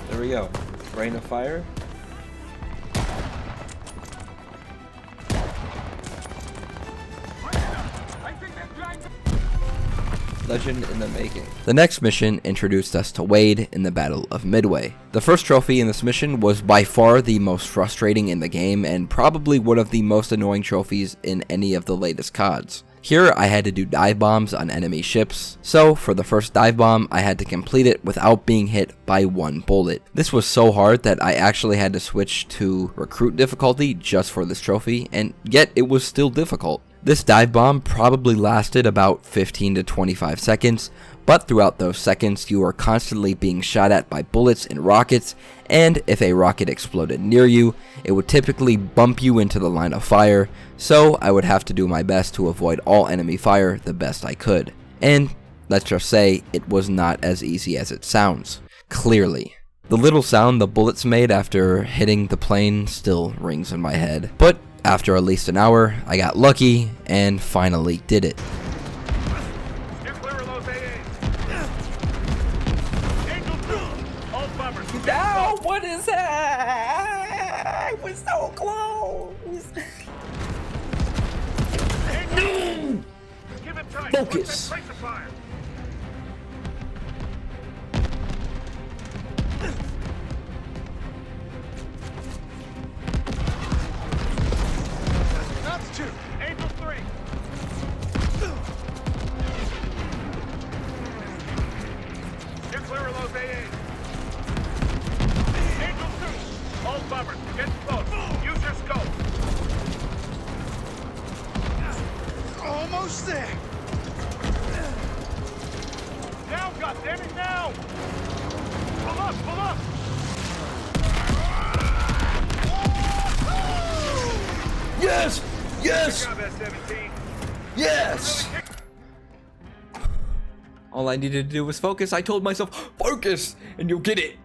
There we go. Rain of fire. Legend in the making. The next mission introduced us to Wade in the Battle of Midway. The first trophy in this mission was by far the most frustrating in the game and probably one of the most annoying trophies in any of the latest CODs. Here I had to do dive bombs on enemy ships, so for the first dive bomb I had to complete it without being hit by 1 bullet. This was so hard that I actually had to switch to recruit difficulty just for this trophy, and yet it was still difficult. This dive bomb probably lasted about 15 to 25 seconds, but throughout those seconds you are constantly being shot at by bullets and rockets, and if a rocket exploded near you, it would typically bump you into the line of fire, so I would have to do my best to avoid all enemy fire the best I could. And let's just say it was not as easy as it sounds. Clearly. The little sound the bullets made after hitting the plane still rings in my head, but after at least an hour, I got lucky and finally did it. No, what is that? I was so close. Focus. That's 2. Angel 3. Get clear of those AAs. Angel 2. All bombers, get close. Use your scope. Almost there. Now, goddammit, now! Pull up, pull up! Yes! Yes! Good job, S-17. Yes! All I needed to do was focus. I told myself, focus, and you'll get it.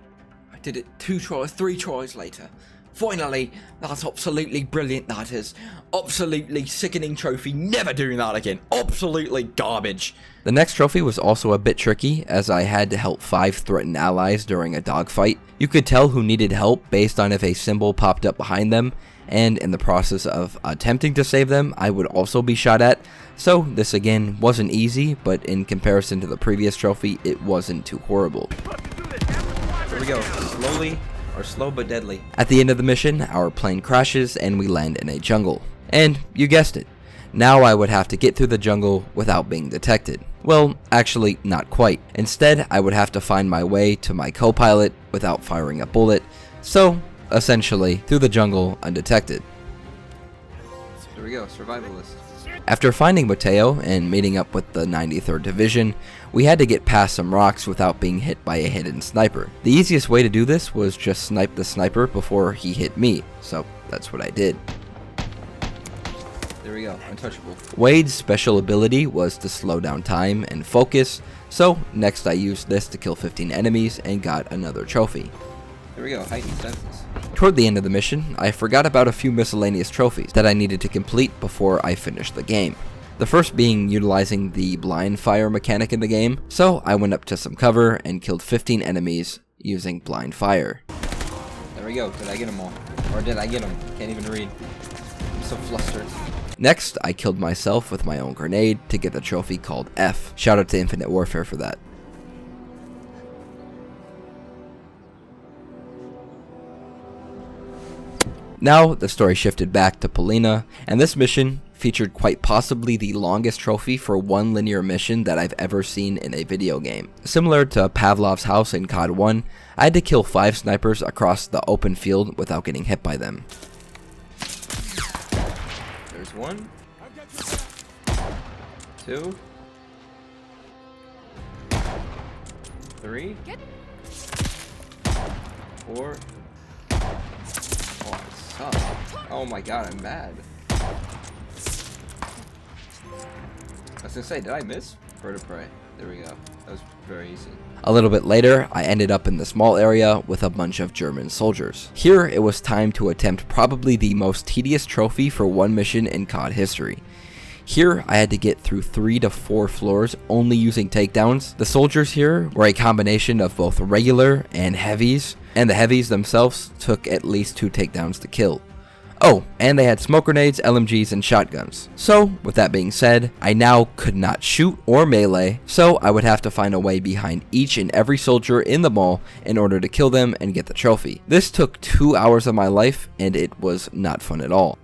I did it 2 tries, 3 tries later. Finally, that's absolutely brilliant, that is. Absolutely sickening trophy, never doing that again. Absolutely garbage. The next trophy was also a bit tricky, as I had to help 5 threatened allies during a dogfight. You could tell who needed help based on if a symbol popped up behind them, and in the process of attempting to save them, I would also be shot at. So this again wasn't easy, but in comparison to the previous trophy, it wasn't too horrible. Here we go, slowly, or slow but deadly. At the end of the mission, our plane crashes and we land in a jungle. And you guessed it, now I would have to get through the jungle without being detected. Well, actually not quite. Instead, I would have to find my way to my co-pilot without firing a bullet. So, essentially, through the jungle undetected. Here we go, survivalist. After finding Mateo and meeting up with the 93rd Division, we had to get past some rocks without being hit by a hidden sniper. The easiest way to do this was just snipe the sniper before he hit me, so that's what I did. There we go, untouchable. Wade's special ability was to slow down time and focus, so next I used this to kill 15 enemies and got another trophy. There we go, heightened senses. Toward the end of the mission, I forgot about a few miscellaneous trophies that I needed to complete before I finished the game. The first being utilizing the blind fire mechanic in the game, so I went up to some cover and killed 15 enemies using blind fire. There we go, did I get them all? Or did I get them? Can't even read. I'm so flustered. Next, I killed myself with my own grenade to get the trophy called F. Shout out to Infinite Warfare for that. Now, the story shifted back to Polina, and this mission featured quite possibly the longest trophy for one linear mission that I've ever seen in a video game. Similar to Pavlov's house in COD 1, I had to kill 5 snipers across the open field without getting hit by them. There's 1, 2, 3, 4. Oh my god, I'm mad. I was gonna say, did I miss? Bird of Prey. There we go. That was very easy. A little bit later, I ended up in the small area with a bunch of German soldiers. Here, it was time to attempt probably the most tedious trophy for one mission in COD history. Here, I had to get through 3 to 4 floors only using takedowns. The soldiers here were a combination of both regular and heavies, and the heavies themselves took at least 2 takedowns to kill. Oh, and they had smoke grenades, LMGs, and shotguns. So, with that being said, I now could not shoot or melee, so I would have to find a way behind each and every soldier in the mall in order to kill them and get the trophy. This took 2 hours of my life, and it was not fun at all.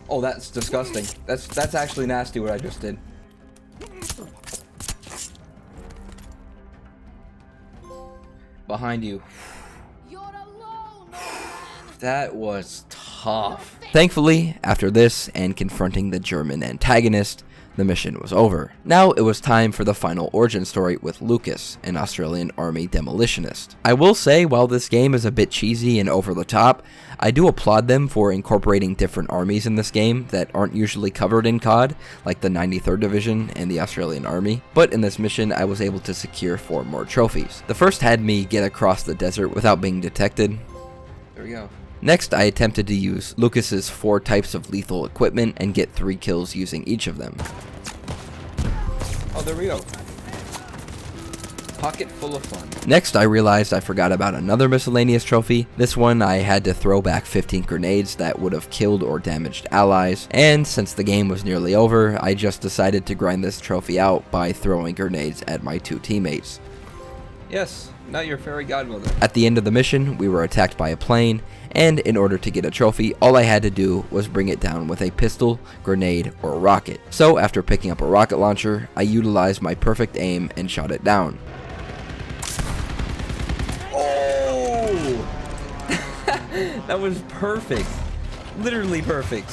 Oh, that's disgusting. That's actually nasty what I just did. Behind you. That was tough. Thankfully, after this and confronting the German antagonist, the mission was over. Now it was time for the final origin story with Lucas, an Australian army demolitionist. I will say, while this game is a bit cheesy and over the top, I do applaud them for incorporating different armies in this game that aren't usually covered in COD, like the 93rd Division and the Australian Army. But in this mission, I was able to secure 4 more trophies. The first had me get across the desert without being detected. There we go. Next, I attempted to use Lucas's 4 types of lethal equipment and get 3 kills using each of them. Oh, there we go. Pocket full of fun. Next, I realized I forgot about another miscellaneous trophy. This one, I had to throw back 15 grenades that would have killed or damaged allies, and since the game was nearly over, I just decided to grind this trophy out by throwing grenades at my 2 teammates. Yes, not your fairy godmother. At the end of the mission, we were attacked by a plane, and in order to get a trophy, all I had to do was bring it down with a pistol, grenade, or a rocket. So after picking up a rocket launcher, I utilized my perfect aim and shot it down. Oh! That was perfect. Literally perfect.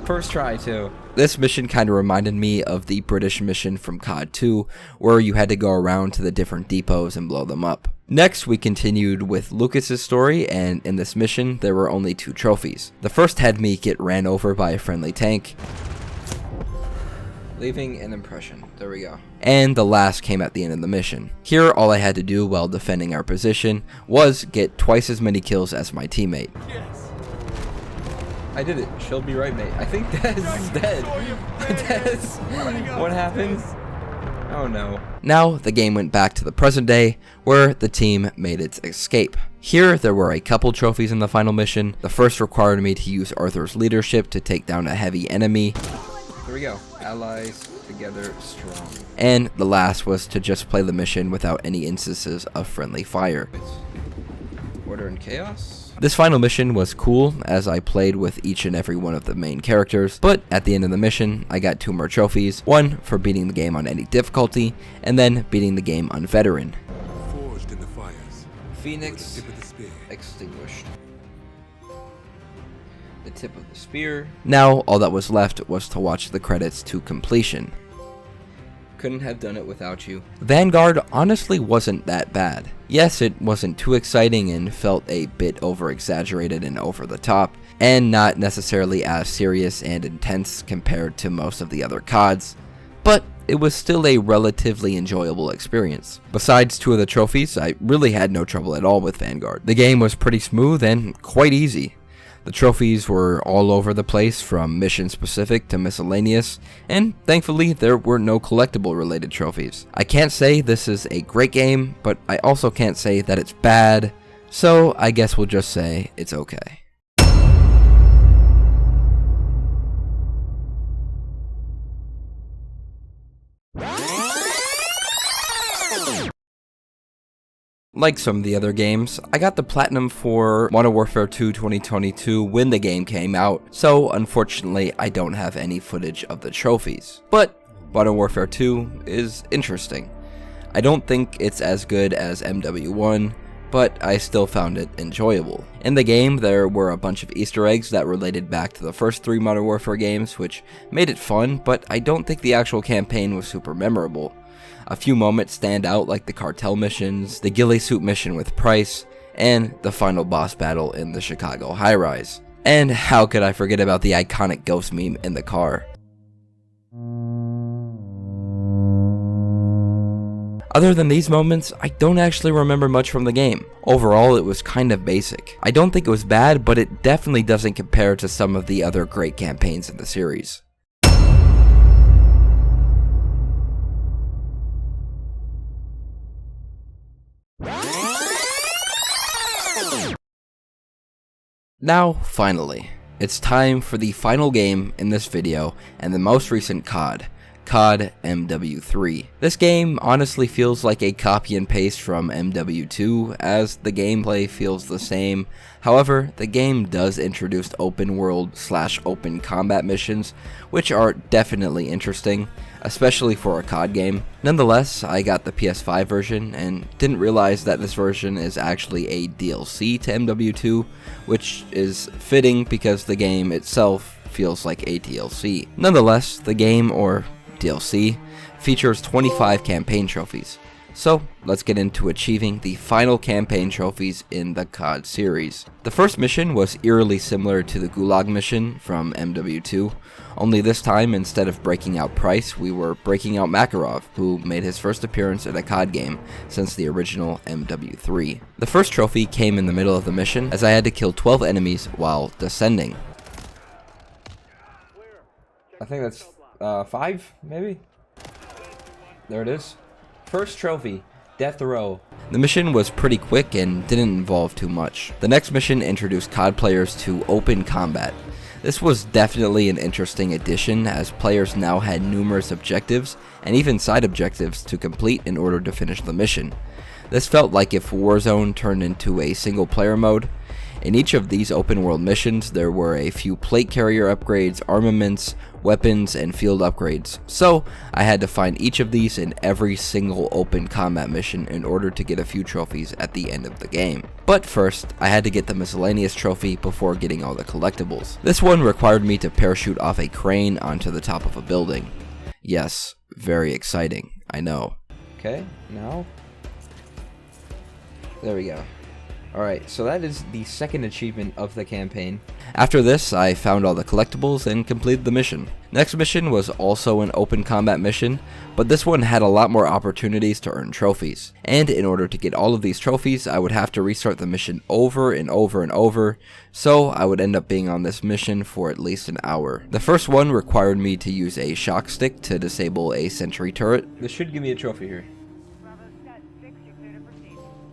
First try, too. This mission kind of reminded me of the British mission from COD 2, where you had to go around to the different depots and blow them up. Next, we continued with Lucas's story, and in this mission, there were only 2 trophies. The first had me get ran over by a friendly tank, leaving an impression. There we go. And the last came at the end of the mission. Here, all I had to do while defending our position was get twice as many kills as my teammate. Yes. I did it. She'll be right, mate. I think Dez is dead. Dez, what happened? Oh no. Now, the game went back to the present day, where the team made its escape. Here, there were a couple trophies in the final mission. The first required me to use Arthur's leadership to take down a heavy enemy. There we go. Allies together strong. And the last was to just play the mission without any instances of friendly fire. Order and chaos? This final mission was cool as I played with each and every one of the main characters, but at the end of the mission I got 2 more trophies, one for beating the game on any difficulty, and then beating the game on veteran. Forged in the fires. Phoenix extinguished. The tip of the spear. Now all that was left was to watch the credits to completion. Couldn't have done it without you. Vanguard honestly wasn't that bad. Yes, it wasn't too exciting and felt a bit over-exaggerated and over the top, and not necessarily as serious and intense compared to most of the other CODs, but it was still a relatively enjoyable experience. Besides 2 of the trophies, I really had no trouble at all with Vanguard. The game was pretty smooth and quite easy. The trophies were all over the place, from mission specific to miscellaneous, and thankfully there were no collectible related trophies. I can't say this is a great game, but I also can't say that it's bad, so I guess we'll just say it's okay. Like some of the other games, I got the platinum for Modern Warfare 2 2022 when the game came out, so unfortunately I don't have any footage of the trophies. But Modern Warfare 2 is interesting. I don't think it's as good as MW1, but I still found it enjoyable. In the game, there were a bunch of Easter eggs that related back to the first 3 Modern Warfare games, which made it fun, but I don't think the actual campaign was super memorable. A few moments stand out, like the cartel missions, the ghillie suit mission with Price, and the final boss battle in the Chicago high-rise. And how could I forget about the iconic ghost meme in the car? Other than these moments, I don't actually remember much from the game. Overall, it was kind of basic. I don't think it was bad, but it definitely doesn't compare to some of the other great campaigns in the series. Now, finally, it's time for the final game in this video and the most recent COD MW3. This game honestly feels like a copy and paste from MW2, as the gameplay feels the same. However, the game does introduce open world / open combat missions, which are definitely interesting, especially for a COD game. Nonetheless, I got the PS5 version and didn't realize that this version is actually a DLC to MW2, which is fitting because the game itself feels like a DLC. Nonetheless, the game, or DLC, features 25 campaign trophies. So, let's get into achieving the final campaign trophies in the COD series. The first mission was eerily similar to the Gulag mission from MW2, only this time, instead of breaking out Price, we were breaking out Makarov, who made his first appearance in a COD game since the original MW3. The first trophy came in the middle of the mission, as I had to kill 12 enemies while descending. I think that's 5, maybe? There it is. First trophy, Death Row. The mission was pretty quick and didn't involve too much. The next mission introduced COD players to open combat. This was definitely an interesting addition, as players now had numerous objectives and even side objectives to complete in order to finish the mission. This felt like if Warzone turned into a single player mode. In each of these open world missions, there were a few plate carrier upgrades, armaments, weapons, and field upgrades, so I had to find each of these in every single open combat mission in order to get a few trophies at the end of the game. But first, I had to get the miscellaneous trophy before getting all the collectibles. This one required me to parachute off a crane onto the top of a building. Yes, very exciting, I know. Okay, now, there we go. Alright, so that is the second achievement of the campaign. After this, I found all the collectibles and completed the mission. Next mission was also an open combat mission, but this one had a lot more opportunities to earn trophies. And in order to get all of these trophies, I would have to restart the mission over and over and over, so I would end up being on this mission for at least an hour. The first one required me to use a shock stick to disable a sentry turret. This should give me a trophy here.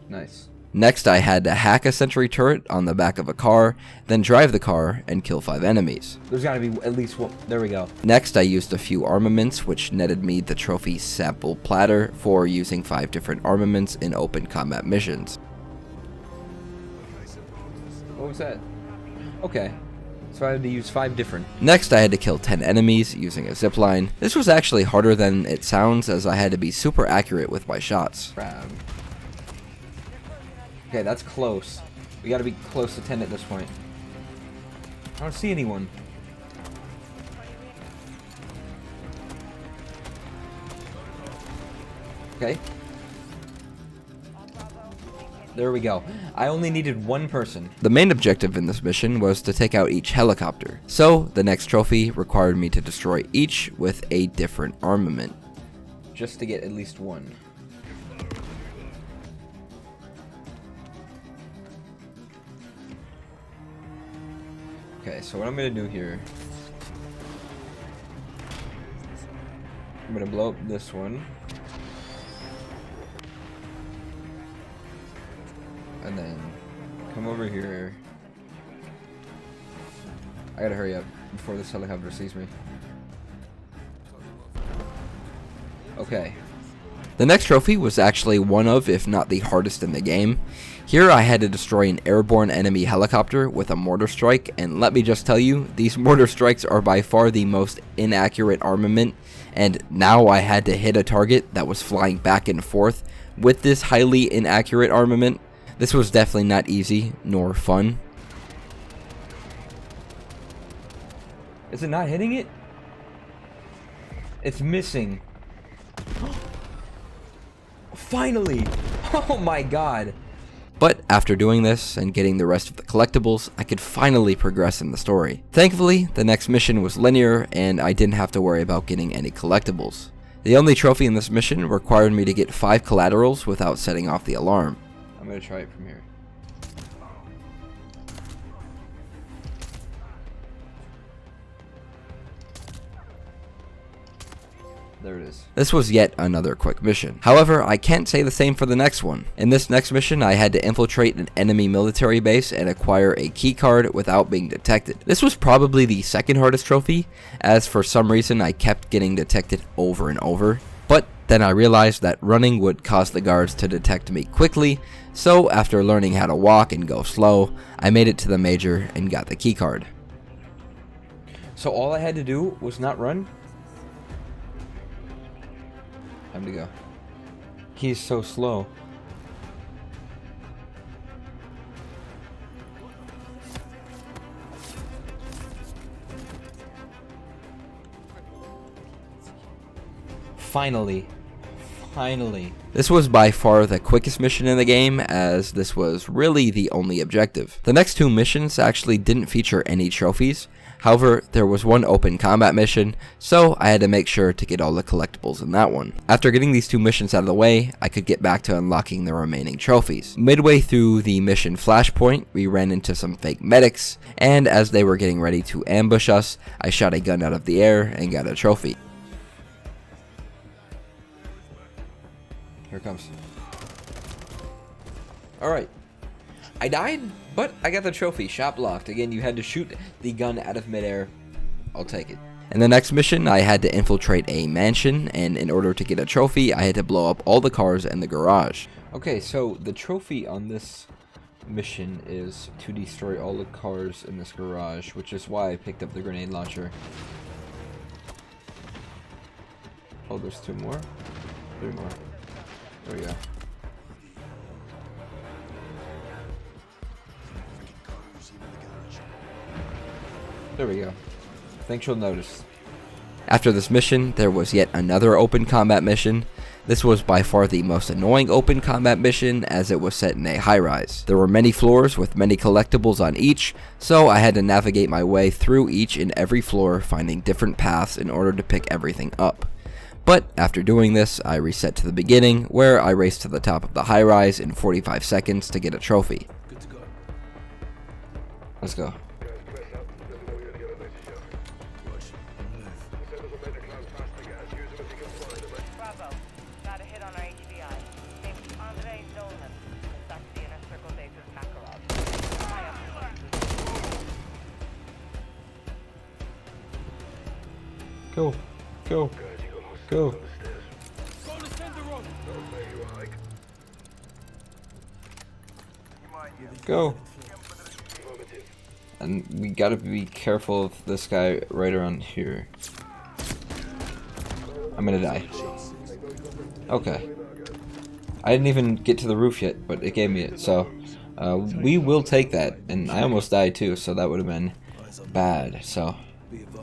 Nice. Next, I had to hack a sentry turret on the back of a car, then drive the car and kill 5 enemies. There's gotta be at least one. There we go. Next, I used a few armaments, which netted me the trophy sample platter for using 5 different armaments in open combat missions. was that? Okay. So I had to use 5 different. Next, I had to kill 10 enemies using a zipline. This was actually harder than it sounds, as I had to be super accurate with my shots. Okay, that's close. We gotta be close to 10 at this point. I don't see anyone. Okay. There we go. I only needed 1 person. The main objective in this mission was to take out each helicopter. So, the next trophy required me to destroy each with a different armament. Just to get at least 1. Okay, so what I'm gonna do here, I'm gonna blow up this one, and then come over here. I gotta hurry up before this helicopter sees me. Okay. The next trophy was actually one of, if not the hardest in the game. Here I had to destroy an airborne enemy helicopter with a mortar strike, and let me just tell you, these mortar strikes are by far the most inaccurate armament, and now I had to hit a target that was flying back and forth with this highly inaccurate armament. This was definitely not easy, nor fun. Is it not hitting it? It's missing. Finally! Oh my god! But after doing this and getting the rest of the collectibles, I could finally progress in the story. Thankfully, the next mission was linear and I didn't have to worry about getting any collectibles. The only trophy in this mission required me to get 5 collaterals without setting off the alarm. I'm gonna try it from here. There it is. This was yet another quick mission. However, I can't say the same for the next one. In this next mission, I had to infiltrate an enemy military base and acquire a key card without being detected. This was probably the second hardest trophy, as for some reason I kept getting detected over and over. But then I realized that running would cause the guards to detect me quickly, so after learning how to walk and go slow, I made it to the major and got the key card. So all I had to do was not run? Time to go. He's so slow. Finally. This was by far the quickest mission in the game, as this was really the only objective. The next 2 missions actually didn't feature any trophies. However, there was one open combat mission, so I had to make sure to get all the collectibles in that one. After getting these 2 missions out of the way, I could get back to unlocking the remaining trophies. Midway through the mission Flashpoint, we ran into some fake medics, and as they were getting ready to ambush us, I shot a gun out of the air and got a trophy. Here it comes. Alright. I died, but I got the trophy. Shot blocked. Again, you had to shoot the gun out of midair. I'll take it. In the next mission, I had to infiltrate a mansion, and in order to get a trophy, I had to blow up all the cars in the garage. Okay, so the trophy on this mission is to destroy all the cars in this garage, which is why I picked up the grenade launcher. Oh, there's 2 more? 3 more. There we go. There we go. Think she'll notice. After this mission, there was yet another open combat mission. This was by far the most annoying open combat mission, as it was set in a high-rise. There were many floors with many collectibles on each, so I had to navigate my way through each and every floor, finding different paths in order to pick everything up. But after doing this, I reset to the beginning, where I raced to the top of the high-rise in 45 seconds to get a trophy. Let's go. Go. Go. Go. Go. And we gotta be careful of this guy right around here. I'm gonna die. Okay. I didn't even get to the roof yet, but it gave me it, so we will take that. And I almost died too, so that would have been bad. So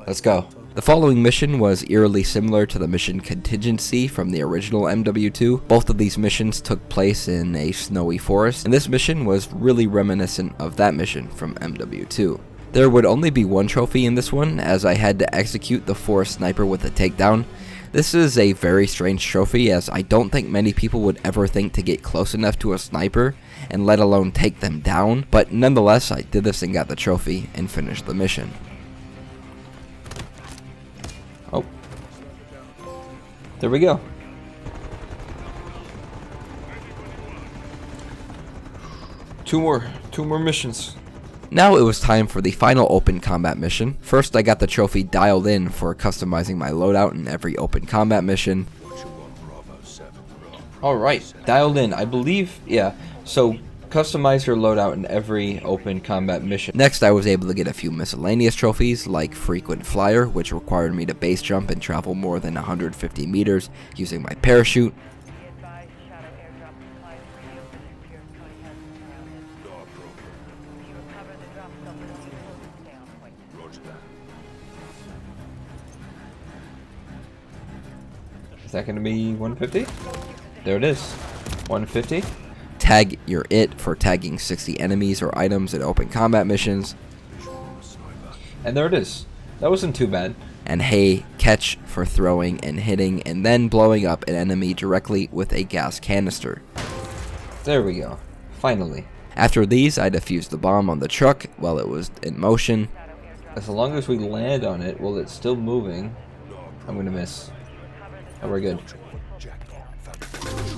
let's go. The following mission was eerily similar to the mission Contingency from the original MW2. Both of these missions took place in a snowy forest, and this mission was really reminiscent of that mission from MW2. There would only be one trophy in this one, as I had to execute the forest sniper with a takedown. This is a very strange trophy, as I don't think many people would ever think to get close enough to a sniper, and let alone take them down, but nonetheless I did this and got the trophy and finished the mission. Oh. There we go. Two more missions. Now it was time for the final open combat mission. First, I got the trophy dialed in for customizing my loadout in every open combat mission. Alright, dialed in, I believe, yeah. So, customize your loadout in every open combat mission. Next, I was able to get a few miscellaneous trophies, like Frequent Flyer, which required me to base jump and travel more than 150 meters using my parachute. Is that going to be 150? There it is. 150. Tag your IT for tagging 60 enemies or items in open combat missions. And there it is. That wasn't too bad. And hey, catch for throwing and hitting and then blowing up an enemy directly with a gas canister. There we go. Finally. After these, I defused the bomb on the truck while it was in motion. As long as we land on it while it's still moving, I'm going to miss. Oh, we're good.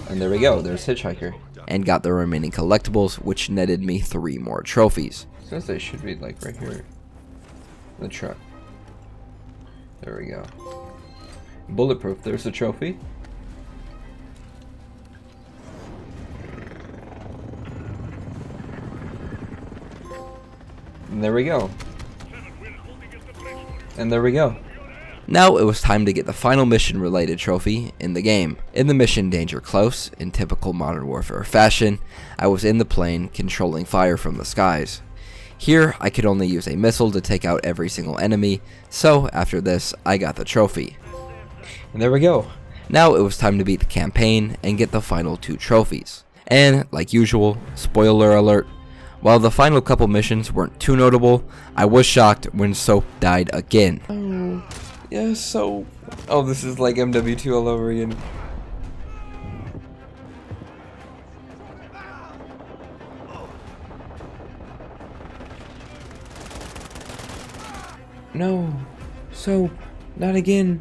And there we go, there's Hitchhiker. And got the remaining collectibles, which netted me 3 more trophies. Says they should be like right here. The truck. There we go. Bulletproof, there's the trophy. And there we go. And there we go. Now it was time to get the final mission related trophy in the game. In the mission Danger Close, in typical Modern Warfare fashion, I was in the plane controlling fire from the skies. Here I could only use a missile to take out every single enemy, so after this I got the trophy. And there we go. Now it was time to beat the campaign and get the final 2 trophies. And like usual, spoiler alert, while the final couple missions weren't too notable, I was shocked when Soap died again. Yeah, so... Oh, this is like MW2 all over again. No. Soap. Not again.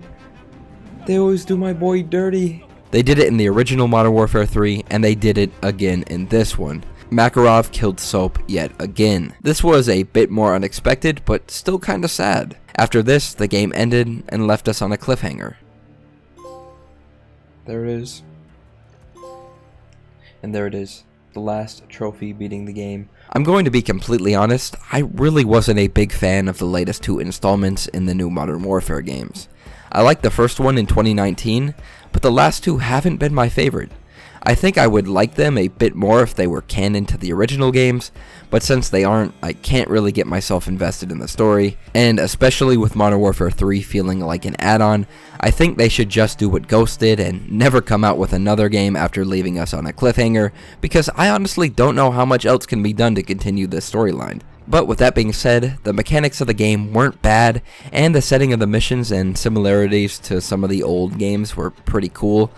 They always do my boy dirty. They did it in the original Modern Warfare 3, and they did it again in this one. Makarov killed Soap yet again. This was a bit more unexpected, but still kinda sad. After this, the game ended and left us on a cliffhanger. There it is. And there it is. The last trophy beating the game. I'm going to be completely honest, I really wasn't a big fan of the latest 2 installments in the new Modern Warfare games. I liked the first one in 2019, but the last 2 haven't been my favorite. I think I would like them a bit more if they were canon to the original games, but since they aren't, I can't really get myself invested in the story, and especially with Modern Warfare 3 feeling like an add-on, I think they should just do what Ghost did and never come out with another game after leaving us on a cliffhanger, because I honestly don't know how much else can be done to continue this storyline. But with that being said, the mechanics of the game weren't bad, and the setting of the missions and similarities to some of the old games were pretty cool.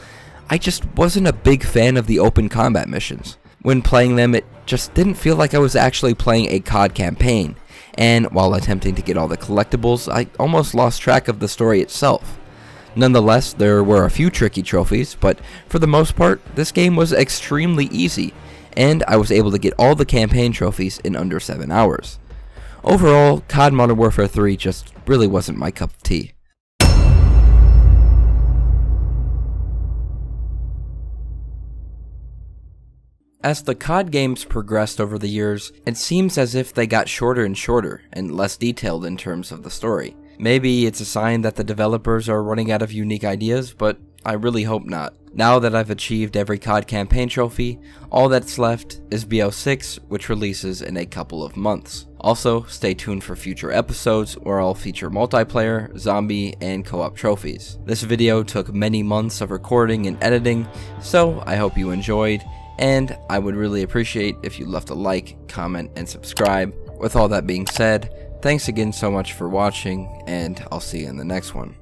I just wasn't a big fan of the open combat missions. When playing them, it just didn't feel like I was actually playing a COD campaign, and while attempting to get all the collectibles, I almost lost track of the story itself. Nonetheless, there were a few tricky trophies, but for the most part, this game was extremely easy, and I was able to get all the campaign trophies in under 7 hours. Overall, COD Modern Warfare 3 just really wasn't my cup of tea. As the COD games progressed over the years, it seems as if they got shorter and shorter, and less detailed in terms of the story. Maybe it's a sign that the developers are running out of unique ideas, but I really hope not. Now that I've achieved every COD campaign trophy, all that's left is BO6, which releases in a couple of months. Also, stay tuned for future episodes where I'll feature multiplayer, zombie, and co-op trophies. This video took many months of recording and editing, so I hope you enjoyed, and I would really appreciate if you left a like, comment, and subscribe. With all that being said, thanks again so much for watching, and I'll see you in the next one.